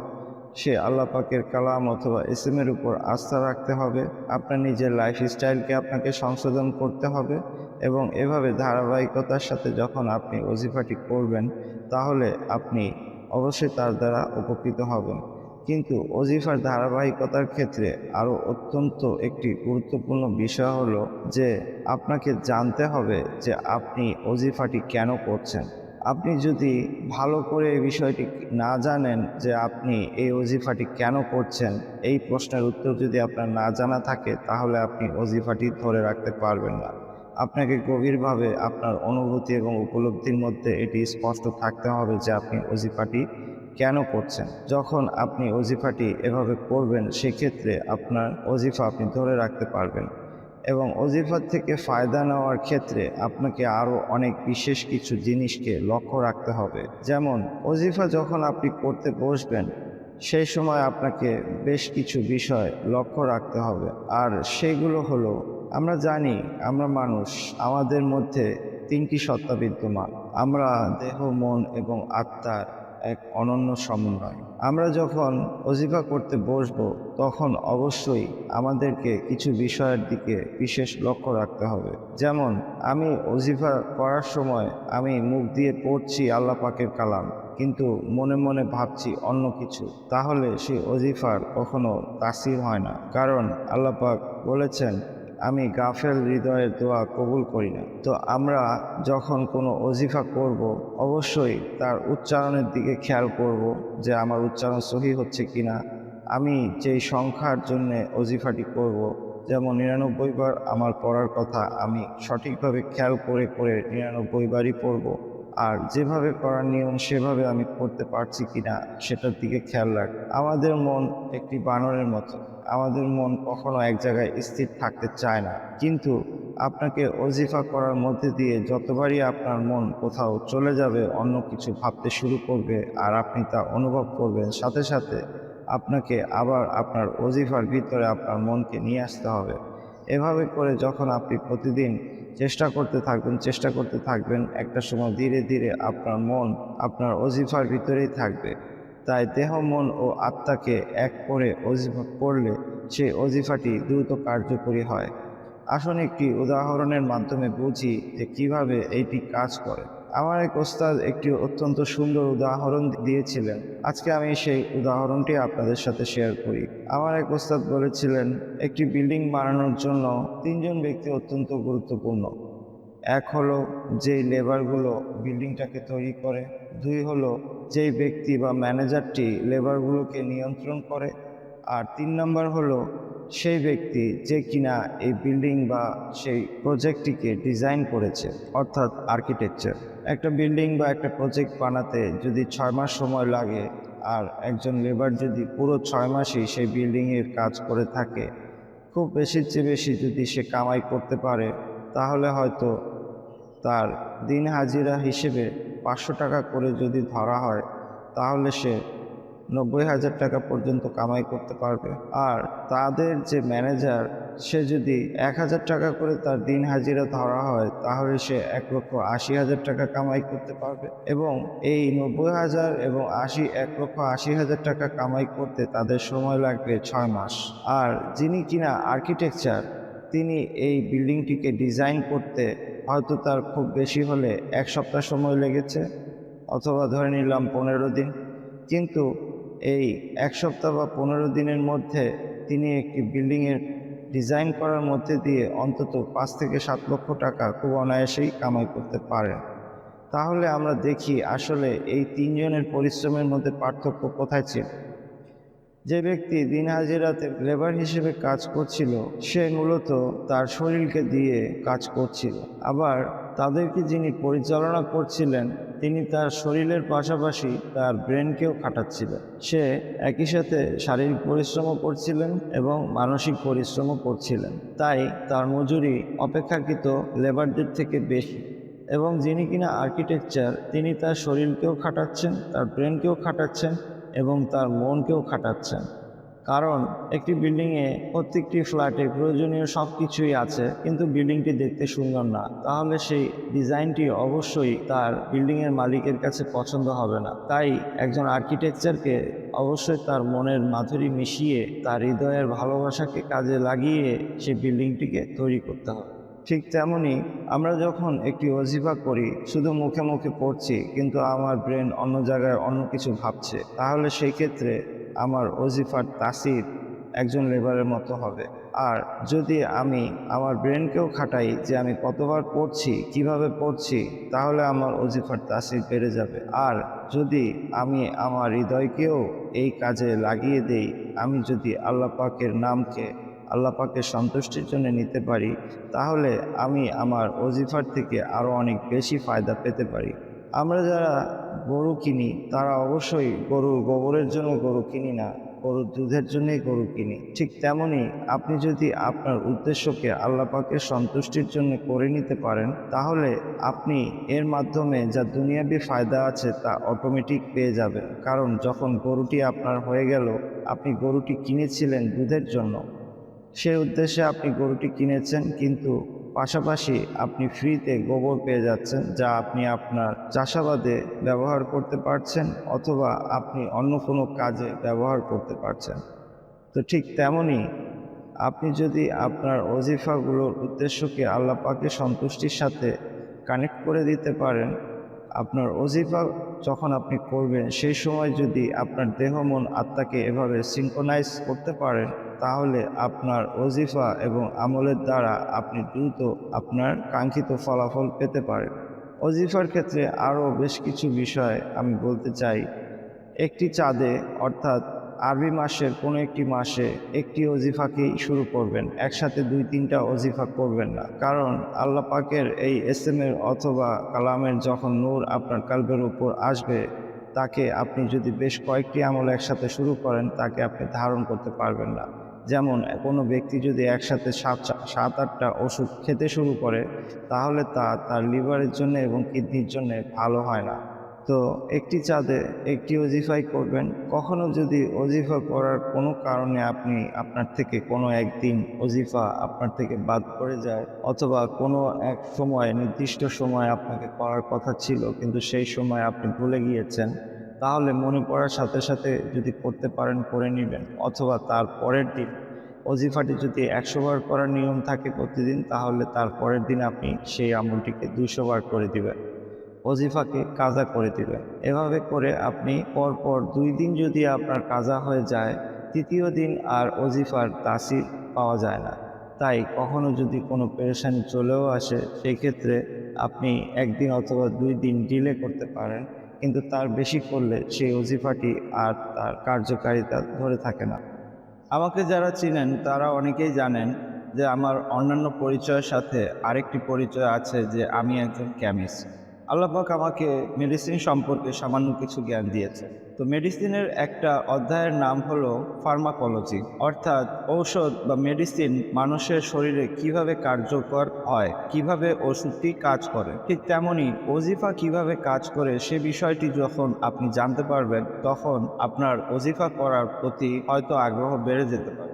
সে আল্লাহ পাকের কালাম অথবা ইসমের উপর আস্থা রাখতে হবে। আপনার নিজের লাইফস্টাইলকে আপনাকে সংশোধন করতে হবে, এবং এভাবে ধারাবাহিকতার সাথে যখন আপনি ওজিফাটি করবেন তাহলে আপনি অবশ্যই তার দ্বারা উপকৃত হবেন। কিন্তু ওজিফার ধারাবাহিকতার ক্ষেত্রে আরও অত্যন্ত একটি গুরুত্বপূর্ণ বিষয় হলো যে আপনাকে জানতে হবে যে আপনি ওজিফাটি কেন করছেন। আপনি যদি ভালো করে এই বিষয়টি না জানেন যে আপনি এই ওজিফাটি কেন করছেন, এই প্রশ্নের উত্তর যদি আপনার না জানা থাকে, তাহলে আপনি ওজিফাটি ধরে রাখতে পারবেন না। আপনাকে গভীরভাবে আপনার অনুভূতি এবং উপলব্ধির মধ্যে এটি স্পষ্ট থাকতে হবে যে আপনি ওজিফাটি কেন করছেন। যখন আপনি ওজিফাটি এভাবে করবেন, সেক্ষেত্রে আপনার ওজিফা আপনি ধরে রাখতে পারবেন। এবং ওজিফার থেকে ফায়দা নেওয়ার ক্ষেত্রে আপনাকে আরও অনেক বিশেষ কিছু জিনিসকে লক্ষ্য রাখতে হবে। যেমন ওজিফা যখন আপনি করতে বসবেন, সেই সময় আপনাকে বেশ কিছু বিষয় লক্ষ্য রাখতে হবে। আর সেগুলো হলো, আমরা জানি আমরা মানুষ, আমাদের মধ্যে তিনটি সত্তা বিদ্যমান। আমরা দেহ, মন এবং আত্মার এক অনন্য সমন্বয়। আমরা যখন ওজিফা করতে বসবো, তখন অবশ্যই আমাদেরকে কিছু বিষয়ের দিকে বিশেষ লক্ষ্য রাখতে হবে। যেমন আমি ওজিফা করার সময় আমি মুখ দিয়ে পড়ছি আল্লাহ পাকের কালাম, কিন্তু মনে মনে ভাবছি অন্য কিছু, তাহলে সেই ওজিফার কখনো তাসির হয় না। কারণ আল্লাহ পাক বলেছেন, আমি গাফেল হৃদয়ের দোয়া কবুল করি না। তো আমরা যখন কোনো ওজিফা করব, অবশ্যই তার উচ্চারণের দিকে খেয়াল করব যে আমার উচ্চারণ সহি হচ্ছে কিনা। আমি যেই সংখ্যার জন্যে ওজিফাটি করব, যেমন 99 বার আমার পড়ার কথা, আমি সঠিকভাবে খেয়াল করে করে 99 বারই পড়ব। আর যেভাবে করার নিয়ম সেভাবে আমি করতে পারছি কিনা সেটার দিকে খেয়াল রাখ। আমাদের মন একটি বানরের মতো, আমাদের মন কখনো এক জায়গায় স্থির থাকতে চায় না। কিন্তু আপনাকে ওজিফা করার মধ্যে দিয়ে যতবারই আপনার মন কোথাও চলে যাবে, অন্য কিছু ভাবতে শুরু করবে, আর আপনি তা অনুভব করবেন, সাথে সাথে আপনাকে আবার আপনার ওজিফার ভিতরে আপনার মনকে নিয়ে আসতে হবে। এভাবে করে যখন আপনি প্রতিদিন চেষ্টা করতে থাকবেন, একটা সময় ধীরে ধীরে আপনার মন আপনার ওজিফার ভিতরেই থাকবে। তাই দেহ, মন ও আত্মাকে এক করে ওজিফা করলে সেই ওজিফাটি দ্রুত কার্যকরী হয়। আসুন একটি উদাহরণের মাধ্যমে বুঝি যে কিভাবে এইটি কাজ করে। আমার এক ওস্তাদ একটি অত্যন্ত সুন্দর উদাহরণ দিয়েছিলেন। আজকে আমি সেই উদাহরণটি আপনাদের সাথে শেয়ার করি। আমার এক ওস্তাদ বলেছিলেন, একটি বিল্ডিং বানানোর জন্য তিনজন ব্যক্তি অত্যন্ত গুরুত্বপূর্ণ। এক হলো যেই লেবারগুলো বিল্ডিংটাকে তৈরি করে, দুই হলো যেই ব্যক্তি বা ম্যানেজারটি লেবারগুলোকে নিয়ন্ত্রণ করে, আর 3 নম্বর হলো সেই ব্যক্তি যে কিনা এই বিল্ডিং বা সেই প্রজেক্টটিকে ডিজাইন করেছে, অর্থাৎ আর্কিটেকচার। একটা বিল্ডিং বা একটা প্রজেক্ট বানাতে যদি 6 মাস সময় লাগে, আর একজন লেবার যদি পুরো 6 মাসই সেই বিল্ডিংয়ের কাজ করে থাকে, খুব বেশির চেয়ে বেশি যদি সে কামাই করতে পারে, তাহলে হয়তো তার দিন হাজিরা হিসেবে 500 টাকা করে যদি ধরা হয়, তাহলে সে 90,000 টাকা পর্যন্ত কামাই করতে পারবে। আর তাদের যে ম্যানেজার, সে যদি 1,000 টাকা করে তার দিন হাজিরা ধরা হয়, তাহলে সে 1,80,000 টাকা কামাই করতে পারবে। এবং এই 90,000 এবং 1,80,000 টাকা কামাই করতে তাদের সময় লাগবে 6 মাস। আর যিনি কিনা আর্কিটেকচার, তিনি এই বিল্ডিংটিকে ডিজাইন করতে হয়তো তার খুব বেশি হলে 1 সপ্তাহ সময় লেগেছে, অথবা ধরে নিলাম 15 দিন। কিন্তু এই 1 সপ্তাহ বা 15 দিনের মধ্যে তিনি একটি বিল্ডিংয়ের ডিজাইন করার মধ্যে দিয়ে অন্তত 5 থেকে 7 লক্ষ টাকা খুব অনায়াসেই কামাই করতে পারেন। তাহলে আমরা দেখি আসলে এই তিনজনের পরিশ্রমের মধ্যে পার্থক্য কোথায় ছিল। যে ব্যক্তি দিন হাজিরাতে লেবার হিসেবে কাজ করছিল, সে মূলত তার শরীরকে দিয়ে কাজ করছিল। আবার তাদেরকে যিনি পরিচালনা করছিলেন, তিনি তার শরীরের পাশাপাশি তার ব্রেনকেও খাটাচ্ছিলেন। সে একই সাথে শারীরিক পরিশ্রমও করছিলেন এবং মানসিক পরিশ্রমও করছিলেন। তাই তার মজুরি অপেক্ষাকৃত লেবারদের থেকে বেশি। এবং যিনি কিনা আর্কিটেকচার, তিনি তার শরীরকেও খাটাচ্ছেন, তার ব্রেনকেও খাটাচ্ছেন এবং তার মনকেও খাটাচ্ছেন। কারণ একটি বিল্ডিংয়ে প্রত্যেকটি ফ্ল্যাটে প্রয়োজনীয় সব কিছুই আছে, কিন্তু বিল্ডিংটি দেখতে সুন্দর না, তাহলে সেই ডিজাইনটি অবশ্যই তার বিল্ডিংয়ের মালিকের কাছে পছন্দ হবে না। তাই একজন আর্কিটেকচারকে অবশ্যই তার মনের মাধুরী মিশিয়ে, তার হৃদয়ের ভালোবাসাকে কাজে লাগিয়ে সেই বিল্ডিংটিকে তৈরি করতে হবে। ঠিক তেমনি আমরা যখন একটি ওজিফা করি, শুধু মুখে মুখে পড়ছি, কিন্তু আমার ব্রেন অন্য জায়গায় অন্য কিছু ভাবছে, তাহলে সেই ক্ষেত্রে আমার ওজিফার তাসির একজন লেবারের মতো হবে। আর যদি আমি আমার ব্রেনকেও খাটাই যে আমি কতবার পড়ছি, কিভাবে পড়ছি, তাহলে আমার ওজিফার তাসির বেড়ে যাবে। আর যদি আমি আমার হৃদয়কেও এই কাজে লাগিয়ে দেই, আমি যদি আল্লাহ পাকের নামকে আল্লাহ পাকের সন্তুষ্টির জন্য নিতে পারি, তাহলে আমি আমার ওজিফার থেকে আরও অনেক বেশি ফায়দা পেতে পারি। আমরা যারা গরু কিনি তারা অবশ্যই গরুর গোবরের জন্য গরু কিনি না, গরুর দুধের জন্যই গরু কিনি। ঠিক তেমনি আপনি যদি আপনার উদ্দেশ্যকে আল্লাহ পাকের সন্তুষ্টির জন্য করে নিতে পারেন, তাহলে আপনি এর মাধ্যমে যা দুনিয়াবি ফায়দা আছে তা অটোমেটিক পেয়ে যাবেন। কারণ যখন গরুটি আপনার হয়ে গেল, আপনি গরুটি কিনেছিলেন দুধের জন্য, সেই উদ্দেশ্যে আপনি গরুটি কিনেছেন, কিন্তু পাশাপাশি আপনি ফ্রিতে গোবর পেয়ে যাচ্ছেন, যা আপনি আপনার চাষাবাদে ব্যবহার করতে পারছেন অথবা আপনি অন্য কোনো কাজে ব্যবহার করতে পারছেন। তো ঠিক তেমনই আপনি যদি আপনার ওজিফাগুলোর উদ্দেশ্যকে আল্লাহ পাকের সন্তুষ্টির সাথে কানেক্ট করে দিতে পারেন, আপনার ওজিফা যখন আপনি করবেন সেই সময় যদি আপনার দেহ মন আত্মাকে এভাবে সিনক্রোনাইজ করতে পারেন, তাহলে আপনার ওজিফা এবং আমলের দ্বারা আপনি দ্রুত আপনার কাঙ্ক্ষিত ফলাফল পেতে পারেন। ওজিফার ক্ষেত্রে আরও বেশ কিছু বিষয় আমি বলতে চাই। একটি চাঁদে অর্থাৎ আরবি মাসের কোনো একটি মাসে একটি ওজিফাকেই শুরু করবেন, একসাথে 2-3টা ওজিফা করবেন না। কারণ আল্লাহ পাকের এই এসএমের অথবা কালামের যখন নূর আপনার কালবের উপর আসবে, তাকে আপনি যদি বেশ কয়েকটি আমল একসাথে শুরু করেন, তাকে আপনি ধারণ করতে পারবেন না। যেমন কোনো ব্যক্তি যদি একসাথে 7-8টা ওষুধ খেতে শুরু করে, তাহলে তার লিভারের জন্য এবং কিডনির জন্য ভালো হয় না। তো একটি চাঁদে একটি ওজিফাই করবেন। কখনো যদি ওজিফা করার কোনো কারণে আপনার থেকে কোনো একদিন ওজিফা আপনার থেকে বাদ পড়ে যায়, অথবা কোনো এক সময় নির্দিষ্ট সময় আপনাকে করার কথা ছিল কিন্তু সেই সময় আপনি ভুলে গিয়েছেন, তাহলে মনে পড়ার সাথে সাথে যদি করতে পারেন করে নেবেন। অথবা তার পরের দিন ওজিফাটি যদি 100 বার করার নিয়ম থাকে প্রতিদিন, তাহলে তার পরের দিন আপনি সেই আমলটিকে 200 বার করে দিবেন, ওজিফাকে কাজা করে দিবেন। এভাবে করে আপনি পরপর 2 দিন যদি আপনার কাজা হয়ে যায়, তৃতীয় দিন আর ওজিফার তাসির পাওয়া যায় না। তাই কখনো যদি কোনো পেরেশানি চলেও আসে, সেই ক্ষেত্রে আপনি 1 দিন অথবা 2 দিন ডিলে করতে পারেন, কিন্তু তার বেশি করলে সেই ওজিফাটি আর তার কার্যকারিতা ধরে থাকে না। আমাকে যারা চিনেন তারা অনেকেই জানেন যে আমার অন্যান্য পরিচয়ের সাথে আরেকটি পরিচয় আছে, যে আমি একজন কেমিস্ট। আল্লাহ পাক আমাকে মেডিসিন সম্পর্কে সামান্য কিছু জ্ঞান দিয়েছে। তো মেডিসিনের একটা অধ্যায়ের নাম হলো ফার্মাকোলজি, অর্থাৎ ঔষধ বা মেডিসিন মানুষের শরীরে কিভাবে কার্যকর হয়, কিভাবে ওষুধটি কাজ করে। ঠিক তেমনি ওজিফা কিভাবে কাজ করে সে বিষয়টি যখন আপনি জানতে পারবেন, তখন আপনার ওজিফা করার প্রতি হয়তো আগ্রহ বেড়ে যেতে পারে।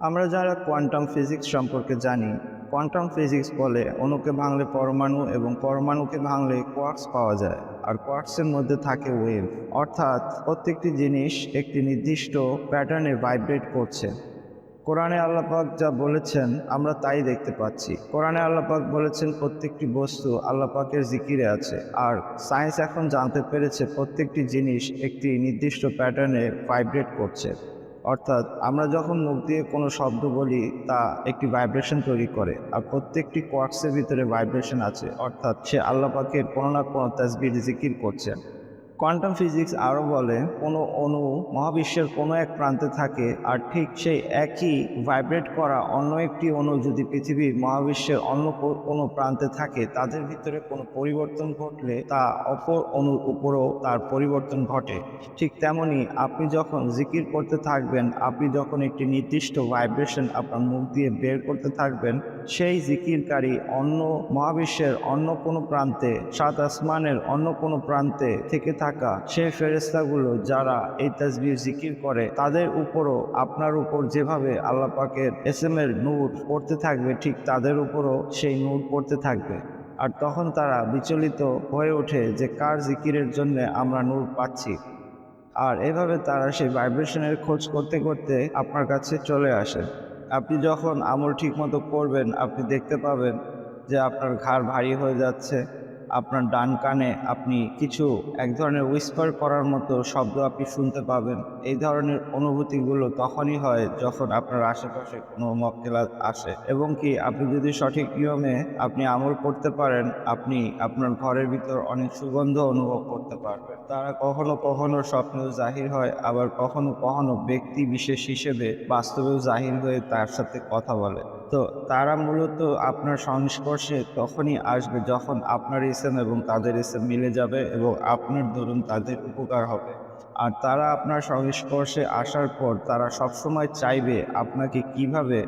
আমরা যারা কোয়ান্টাম ফিজিক্স সম্পর্কে জানি, কোয়ান্টাম ফিজিক্স বলে অণুকে ভাঙলে পরমাণু এবং পরমাণুকে ভাঙলে কোয়ার্কস পাওয়া যায়, আর কোয়ার্কসের মধ্যে থাকে ওয়েভ, অর্থাৎ প্রত্যেকটি জিনিস একটি নির্দিষ্ট প্যাটার্নে ভাইব্রেট করছে। কোরআনে আল্লাহ পাক যা বলেছেন আমরা তাই দেখতে পাচ্ছি। কোরআনে আল্লাহ পাক বলেছেন প্রত্যেকটি বস্তু আল্লাহ পাকের জিকিরে আছে, আর সায়েন্স এখন জানতে পেরেছে প্রত্যেকটি জিনিস একটি নির্দিষ্ট প্যাটার্নে ভাইব্রেট করছে। অর্থাৎ আমরা যখন মুখ দিয়ে কোনো শব্দ বলি তা একটি ভাইব্রেশন তৈরি করে, আর প্রত্যেকটি কোয়ার্কসের ভিতরে ভাইব্রেশন আছে, অর্থাৎ সে আল্লাহ পাকের কোনো না কোনো তাসবিহ জিকির করছেন। কোয়ান্টাম ফিজিক্স আরও বলে কোনো অণু মহাবিশ্বের কোনো এক প্রান্তে থাকে, আর ঠিক সেই একই ভাইব্রেট করা অন্য একটি অণু যদি পৃথিবীর মহাবিশ্বের অন্য কোনো প্রান্তে থাকে, তাদের ভিতরে কোনো পরিবর্তন ঘটলে তা অপর অণুর উপরও তার পরিবর্তন ঘটে। ঠিক তেমনি আপনি যখন জিকির করতে থাকবেন, আপনি যখন একটি নির্দিষ্ট ভাইব্রেশন আপনার মুখ দিয়ে বের করতে থাকবেন, সেই জিকিরকারী অন্য মহাবিশ্বের অন্য কোনো প্রান্তে, সাত আসমানের অন্য কোনো প্রান্তে থেকে থাকা সেই ফেরেশতাগুলো যারা এই তাসবিহ জিকির করে, তাদের উপরও আপনার উপর যেভাবে আল্লাহ পাকের এসএমের নূর পড়তে থাকবে, ঠিক তাদের উপরও সেই নূর পড়তে থাকবে। আর তখন তারা বিচলিত হয়ে ওঠে যে কার জিকিরের জন্য আমরা নূর পাচ্ছি। আর এভাবে তারা সেই ভাইব্রেশনের খোঁজ করতে করতে আপনার কাছে চলে আসে। আপনি যখন আমল ঠিকমতো করবেন, আপনি দেখতে পাবেন যে আপনার ঘাড় ভারী হয়ে যাচ্ছে, আপনার ডান কানে আপনি কিছু এক ধরনের উইসপার করার মতো শব্দ আপনি শুনতে পাবেন। এই ধরনের অনুভূতিগুলো তখনই হয় যখন আপনার আশেপাশে কোনো মক্কেলাত আসে, এবং কি আপনি যদি সঠিক নিয়মে আপনি আমল করতে পারেন, আপনি আপনার ঘরের ভিতর অনেক সুগন্ধ অনুভব করতে পারবেন। তারা কখনো কখনো স্বপ্নেও জাহির হয়, আবার কখনো কখনো ব্যক্তি বিশেষ হিসেবে বাস্তবেও জাহির হয়ে তার সাথে কথা বলে। তো তারা মূলত আপনার সংস্পর্শে তখনই আসবে যখন আপনার ইসম এবং তাদের ইসম মিলে যাবে এবং আপনার দরুন তাদের উপকার হবে। আর তারা আপনার সংস্পর্শে আসার পর তারা সবসময় চাইবে আপনাকে কিভাবে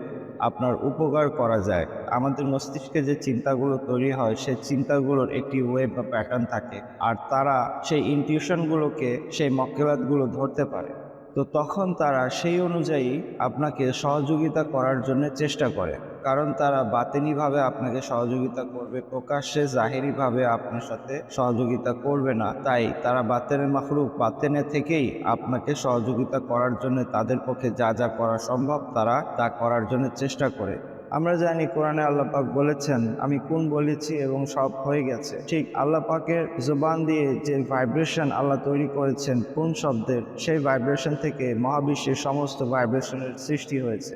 আপনার উপকার করা যায়। আমাদের মস্তিষ্কে যে চিন্তাগুলো তৈরি হয় সেই চিন্তাগুলোর একটি ওয়েব বা প্যাটার্ন থাকে, আর তারা সেই ইনটিউশনগুলোকে, সেই মক্কেলাতগুলো ধরতে পারে। তো তখন তারা সেই অনুযায়ী আপনাকে সহযোগিতা করার জন্য চেষ্টা করে, কারণ তারা বাতেনিভাবে আপনাকে সহযোগিতা করবে, প্রকাশ্যে জাহেরিভাবে আপনার সাথে সহযোগিতা করবে না। তাই তারা বাতেনের মাখলুক, বাতেনে থেকেই আপনাকে সহযোগিতা করার জন্য তাদের পক্ষে যা যা করা সম্ভব তারা তা করার জন্য চেষ্টা করে। আমরা জানি কোরআনে আল্লাহ পাক বলেছেন, আমি কোন বলেছি এবং সব হয়ে গেছে। ঠিক আল্লাহ পাকের জবান দিয়ে যে ভাইব্রেশন আল্লাহ তৈরি করেছেন কোন শব্দের, সেই ভাইব্রেশন থেকে মহাবিশ্বের সমস্ত ভাইব্রেশনের সৃষ্টি হয়েছে।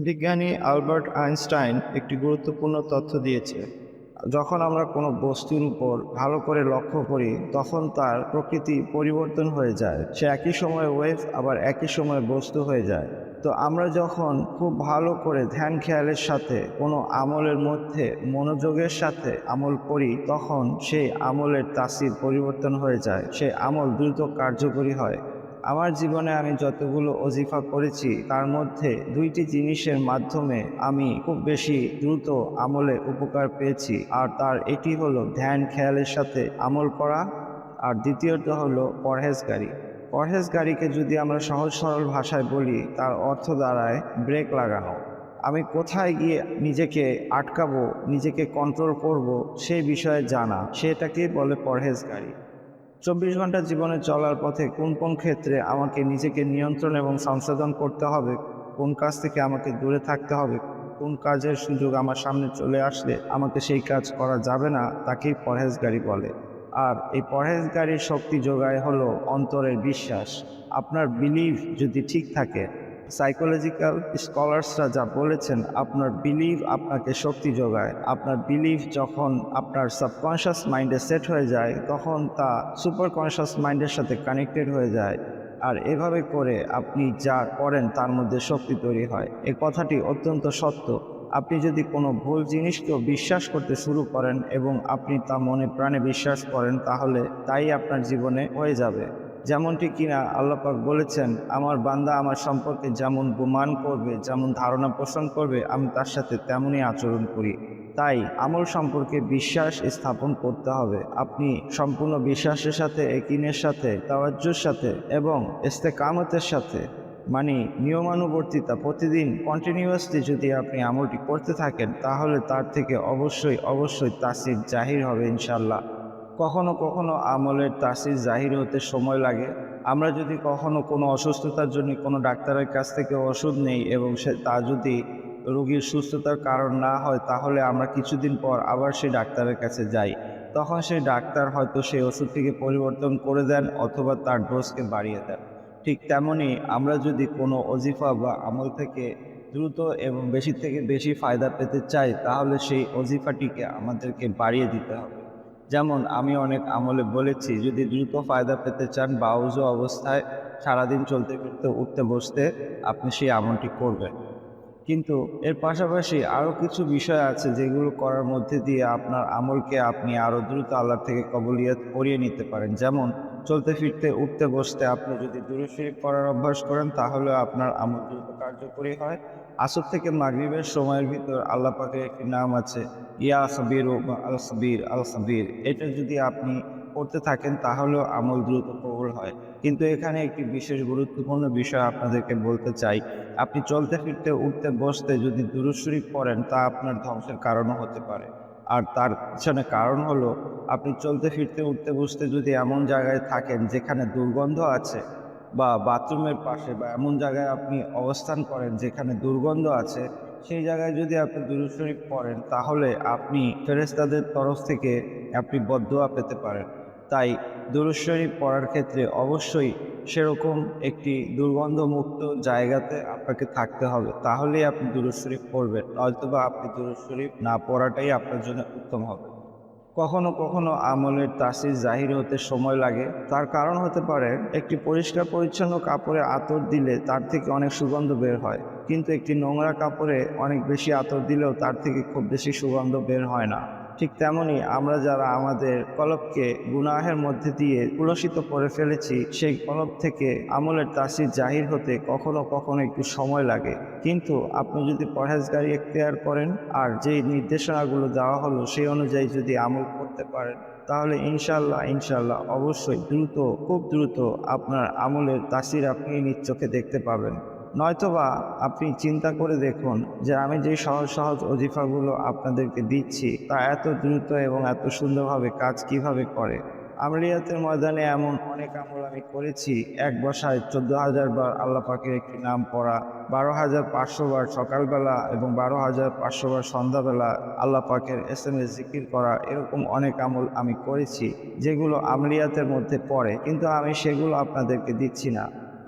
বিজ্ঞানী আলবার্ট আইনস্টাইন একটি গুরুত্বপূর্ণ তথ্য দিয়েছে, যখন আমরা কোনো বস্তুর উপর ভালো করে লক্ষ্য করি তখন তার প্রকৃতি পরিবর্তন হয়ে যায়। সে একই সময় ওয়েভ আবার একই সময় বস্তু হয়ে যায়। তো আমরা যখন খুব ভালো করে ধ্যান খেয়ালের সাথে কোনো আমলের মধ্যে মনোযোগের সাথে আমল করি, তখন সেই আমলের তাসির পরিবর্তন হয়ে যায়, সেই আমল দ্রুত কার্যকরী হয়। আমার জীবনে আমি যতগুলো ওজিফা করেছি তার মধ্যে দুইটি জিনিসের মাধ্যমে আমি খুব বেশি দ্রুত আমলে উপকার পেয়েছি, আর তার এটি হলো ধ্যান খেয়ালের সাথে আমল করা, আর দ্বিতীয়ত হলো পরহেজগারি। পরহেজগারিকে যদি আমরা সহজ সরল ভাষায় বলি, তার অর্থ দাঁড়ায় ব্রেক লাগানো। আমি কোথায় গিয়ে নিজেকে আটকাবো, নিজেকে কন্ট্রোল করব, সেই বিষয়ে জানা, সেটাকেই বলে পরহেজগারি। 24 ঘন্টা জীবনে চলার পথে কোন কোন ক্ষেত্রে আমাকে নিজেকে নিয়ন্ত্রণ এবং সংশোধন করতে হবে, কোন কাজ থেকে আমাকে দূরে থাকতে হবে, কোন কাজের সুযোগ আমার সামনে চলে আসলে আমাকে সেই কাজ করা যাবে না, তাকেই পরহেজগারি বলে। আর এই পরহেজগারির শক্তি যোগায় হলো অন্তরের বিশ্বাস। আপনার বিলিভ যদি ঠিক থাকে, সাইকোলজিক্যাল স্কলার্সরা যা বলেছেন, আপনার বিলিভ আপনাকে শক্তি যোগায়। আপনার বিলিভ যখন আপনার সাবকনশিয়াস মাইন্ডে সেট হয়ে যায়, তখন তা সুপার কনশিয়াস মাইন্ডের সাথে কানেক্টেড হয়ে যায়, আর এভাবে করে আপনি যা করেন তার মধ্যে শক্তি তৈরি হয়। এই কথাটি অত্যন্ত সত্য। আপনি যদি কোনো ভুল জিনিসকেও বিশ্বাস করতে শুরু করেন এবং আপনি তা মনে প্রাণে বিশ্বাস করেন, তাহলে তাই আপনার জীবনে হয়ে যাবে। যেমনটি কিনা আল্লাহ পাক বলেছেন, আমার বান্দা আমার সম্পর্কে যেমন গুমান করবে, যেমন ধারণা পোষণ করবে, আমি তার সাথে তেমনই আচরণ করি। তাই আমল সম্পর্কে বিশ্বাস স্থাপন করতে হবে। আপনি সম্পূর্ণ বিশ্বাসের সাথে, একিনের সাথে, তাওয়াজ্জুর সাথে এবং ইস্তেকামতের সাথে, মানে নিয়মানুবর্তিতা, প্রতিদিন কন্টিনিউয়াসলি যদি আপনি আমলটি করতে থাকেন, তাহলে তার থেকে অবশ্যই অবশ্যই তাসির জাহির হবে ইনশাল্লাহ। কখনো কখনো আমলের তাসির জাহির হতে সময় লাগে। আমরা যদি কখনো কোনো অসুস্থতার জন্য কোনো ডাক্তারের কাছ থেকে ওষুধ নেই এবং তা যদি রোগীর সুস্থতার কারণ না হয়, তাহলে আমরা কিছুদিন পর আবার সেই ডাক্তারের কাছে যাই। তখন সেই ডাক্তার হয়তো সেই ওষুধটিকে পরিবর্তন করে দেন অথবা তার ডোজকে বাড়িয়ে দেন। ঠিক তেমনই আমরা যদি কোনো ওজিফা বা আমল থেকে দ্রুত এবং বেশি থেকে বেশি ফায়দা পেতে চাই, তাহলে সেই ওজিফাটিকে আমাদেরকে বাড়িয়ে দিতে হবে। যেমন আমি অনেক আমলে বলেছি, যদি দ্রুত ফায়দা পেতে চান বা অউজু অবস্থায় সারাদিন চলতে ফিরতে উঠতে বসতে আপনি সেই আমলটি করবেন। কিন্তু এর পাশাপাশি আরও কিছু বিষয় আছে যেগুলো করার মধ্যে দিয়ে আপনার আমলকে আপনি আরও দ্রুত আল্লাহর থেকে কবুলিয়ত করিয়ে নিতে পারেন। যেমন চলতে ফিরতে উঠতে বসতে আপনি যদি দুরূদ শরীফ পড়ার অভ্যাস করেন, তাহলে আপনার আমল দ্রুত কার্যকরী হয়। আসর থেকে মাগরিবের সময়ের ভিতর আল্লাহ পাকের একটি নাম আছে, ইয়া সাবির বা আল সাবির, আল সাবির। এটা যদি আপনি করতে থাকেন তাহলেও আমল দ্রুত কবুল হয়। কিন্তু এখানে একটি বিশেষ গুরুত্বপূর্ণ বিষয় আপনাদেরকে বলতে চাই, আপনি চলতে ফিরতে উঠতে বসতে যদি দুরূদ শরীফ পড়েন, তা আপনার ধ্বংসের কারণও হতে পারে। আর তার পিছনে কারণ হলো, আপনি চলতে ফিরতে উঠতে বসতে যদি এমন জায়গায় থাকেন যেখানে দুর্গন্ধ আছে, বা বাথরুমের পাশে বা এমন জায়গায় আপনি অবস্থান করেন যেখানে দুর্গন্ধ আছে, সেই জায়গায় যদি আপনি দুরূদ শরীফ পড়েন তাহলে আপনি ফেরেশতাদের তরফ থেকে আপনি বদদোয়া পেতে পারেন। তাই দুরূদ শরীফ পড়ার ক্ষেত্রে অবশ্যই সেরকম একটি দুর্গন্ধমুক্ত জায়গাতে আপনাকে থাকতে হবে, তাহলেই আপনি দুরূদ শরীফ পড়বেন, নয়তোবা আপনি দুরূদ শরীফ না পড়াটাই আপনার জন্য উত্তম হবে। কখনো কখনো আমলের তাসির জাহির হতে সময় লাগে। তার কারণ হতে পারে একটি পরিষ্কার পরিচ্ছন্ন কাপড়ে আতর দিলে তার থেকে অনেক সুগন্ধ বের হয়, কিন্তু একটি নোংরা কাপড়ে অনেক বেশি আতর দিলেও তার থেকে খুব বেশি সুগন্ধ বের হয় না। ঠিক তেমনি আমরা যারা আমাদের কলবকে গুনাহের মধ্যে দিয়ে কুলসিত করে ফেলেছি, সেই কলব থেকে আমলের তাসির জাহির হতে কখনো কখনো একটু সময় লাগে। কিন্তু আপনি যদি পরহেজগারি এখতিয়ার করেন আর যেই নির্দেশনাগুলো দেওয়া হলো সেই অনুযায়ী যদি আমল করতে পারেন, তাহলে ইনশাল্লাহ অবশ্যই খুব দ্রুত আপনার আমলের তাসির আপনি নিজ চোখে দেখতে পাবেন। নয়তোবা আপনি চিন্তা করে দেখুন যে আমি যে সহজ সহজ ওজিফাগুলো আপনাদেরকে দিচ্ছি তা এত দ্রুত এবং এত সুন্দরভাবে কাজ কিভাবে করে। আমলিয়াতের ময়দানে এমন অনেক আমল আমি করেছি, এক বসায় 14,000 বার আল্লাহ পাকের একটি নাম পড়া, 12,500 বার সকালবেলা এবং 12,500 বার সন্ধ্যাবেলা আল্লাহ পাকের SMS জিকির করা, এরকম অনেক আমল আমি করেছি যেগুলো আমলিয়াতের মধ্যে পড়ে, কিন্তু আমি সেগুলো আপনাদেরকে দিচ্ছি না।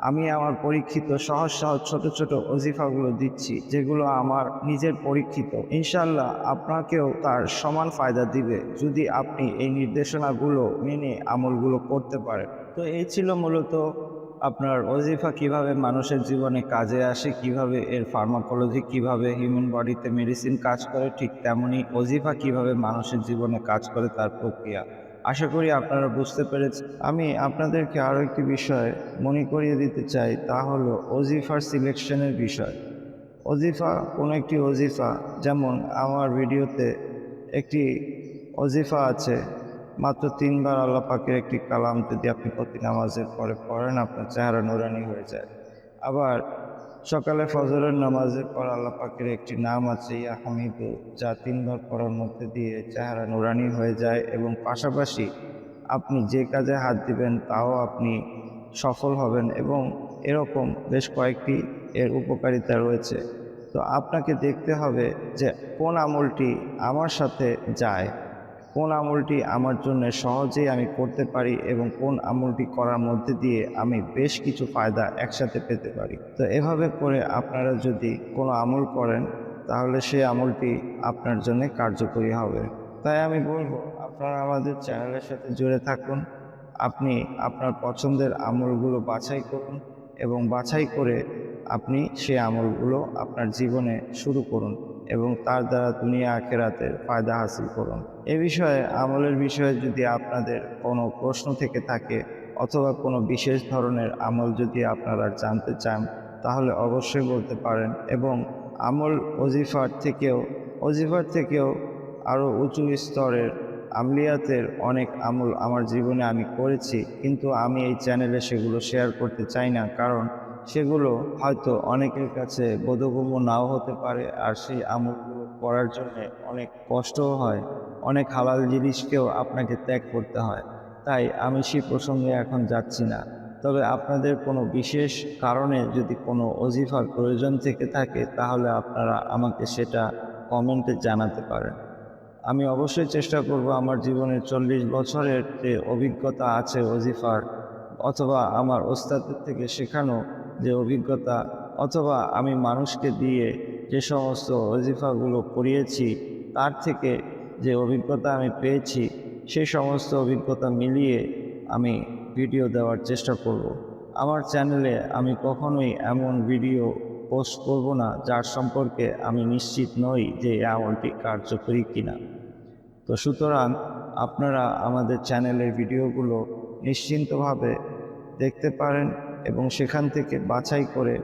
আমি আমার পরীক্ষিত সহজ সহজ ছোট ছোট ওজিফাগুলো দিচ্ছি, যেগুলো আমার নিজের পরীক্ষিত। ইনশাল্লাহ আপনাকেও তার সমান ফায়দা দিবে যদি আপনি এই নির্দেশনাগুলো মেনে আমলগুলো করতে পারেন। তো এই ছিল মূলত আপনার ওজিফা কিভাবে মানুষের জীবনে কাজে আসে, কিভাবে এর ফার্মাকোলজি, কিভাবে হিউম্যান বডিতে মেডিসিন কাজ করে, ঠিক তেমনি ওজিফা কিভাবে মানুষের জীবনে কাজ করে তার প্রক্রিয়া। আশা করি আপনারা বুঝতে পেরেছেন। আমি আপনাদেরকে আরও একটি বিষয় মনে করিয়ে দিতে চাই, তা হলো ওজিফার সিলেকশনের বিষয়। কোনো একটি ওজিফা, যেমন আমার ভিডিওতে একটি ওজিফা আছে, মাত্র 3 বার আল্লাহ পাকের একটি কালাম যদি আপনি প্রতি নামাজের পরে পড়েন আপনার চেহারা নুরানি হয়ে যায়। আবার সকালে ফজরের নামাজের পর আল্লাহ পাকের একটি নাম আছে ইয়া হামিদু, যা 3 বার পড়ার মধ্যে দিয়ে চেহারা নুরানি হয়ে যায় এবং পাশাপাশি আপনি যে কাজে হাত দিবেন তাও আপনি সফল হবেন, এবং এরকম বেশ কয়েকটি এর উপকারিতা রয়েছে। তো আপনাকে দেখতে হবে যে কোন আমলটি আমার সাথে যায়, কোন আমলটি আমার জন্য সহজেই আমি করতে পারি এবং কোন আমলটি করার মধ্যে দিয়ে আমি বেশ কিছু ফায়দা একসাথে পেতে পারি। তো এভাবে করে আপনারা যদি কোনো আমল করেন তাহলে সেই আমলটি আপনার জন্য কার্যকরী হবে। তাই আমি বলবো আপনারা আমাদের চ্যানেলের সাথে জুড়ে থাকুন। আপনি আপনার পছন্দের আমলগুলো বাছাই করুন এবং বাছাই করে আপনি সেই আমলগুলো আপনার জীবনে শুরু করুন এবং তার দ্বারা দুনিয়া আখিরাতের ফায়দা হাসিল করুন। এ বিষয়ে, আমলের বিষয়ে যদি আপনাদের কোনো প্রশ্ন থেকে থাকে অথবা কোনো বিশেষ ধরনের আমল যদি আপনারা জানতে চান তাহলে অবশ্যই বলতে পারেন। এবং ওজিফার থেকেও আরও উঁচু স্তরের আমলিয়াতের অনেক আমল আমার জীবনে আমি করেছি, কিন্তু আমি এই চ্যানেলে সেগুলো শেয়ার করতে চাই না, কারণ সেগুলো হয়তো অনেকের কাছে বোধগম্য নাও হতে পারে, আর সেই আমলগুলো করার জন্য অনেক কষ্টও হয়, অনেক হালাল জিনিসকেও আপনাকে ত্যাগ করতে হয়। তাই আমি সেই প্রসঙ্গে এখন যাচ্ছি না। তবে আপনাদের কোনো বিশেষ কারণে যদি কোনো ওজিফার প্রয়োজন থেকে থাকে তাহলে আপনারা আমাকে সেটা কমেন্টে জানাতে পারেন। আমি অবশ্যই চেষ্টা করব আমার জীবনের 40 বছরের যে অভিজ্ঞতা আছে ওজিফার, অথবা আমার ওস্তাদের থেকে শেখানো যে অভিজ্ঞতা, অথবা আমি মানুষকে দিয়ে যে সমস্ত ওজিফাগুলো করিয়েছি তার থেকে যে অভিজ্ঞতা আমি পেয়েছি, সেই সমস্ত অভিজ্ঞতা মিলিয়ে আমি ভিডিও দেওয়ার চেষ্টা করব। আমার চ্যানেলে আমি কখনোই এমন ভিডিও পোস্ট করব না যার সম্পর্কে আমি নিশ্চিত নই যে আমলটি কার্যকরী কিনা। তো সুতরাং আপনারা আমাদের চ্যানেলের ভিডিওগুলো নিশ্চিন্তভাবে দেখতে পারেন এবং সেখান থেকে বাছাই করে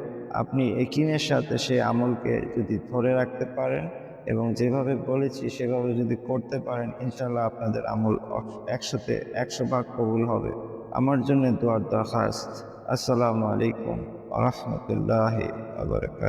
আপনি একিনের সাথে সেই আমলকে যদি ধরে রাখতে পারেন এবং যেভাবে বলেছি সেভাবে যদি করতে পারেন, ইনশাল্লাহ আপনাদের আমল 100তে 100 ভাগ কবুল হবে। আমার জন্য দোয়ার দরখাস্ত। আসসালামু আলাইকুম ওয়া রাহমাতুল্লাহি ওয়া বারাকাতুহু।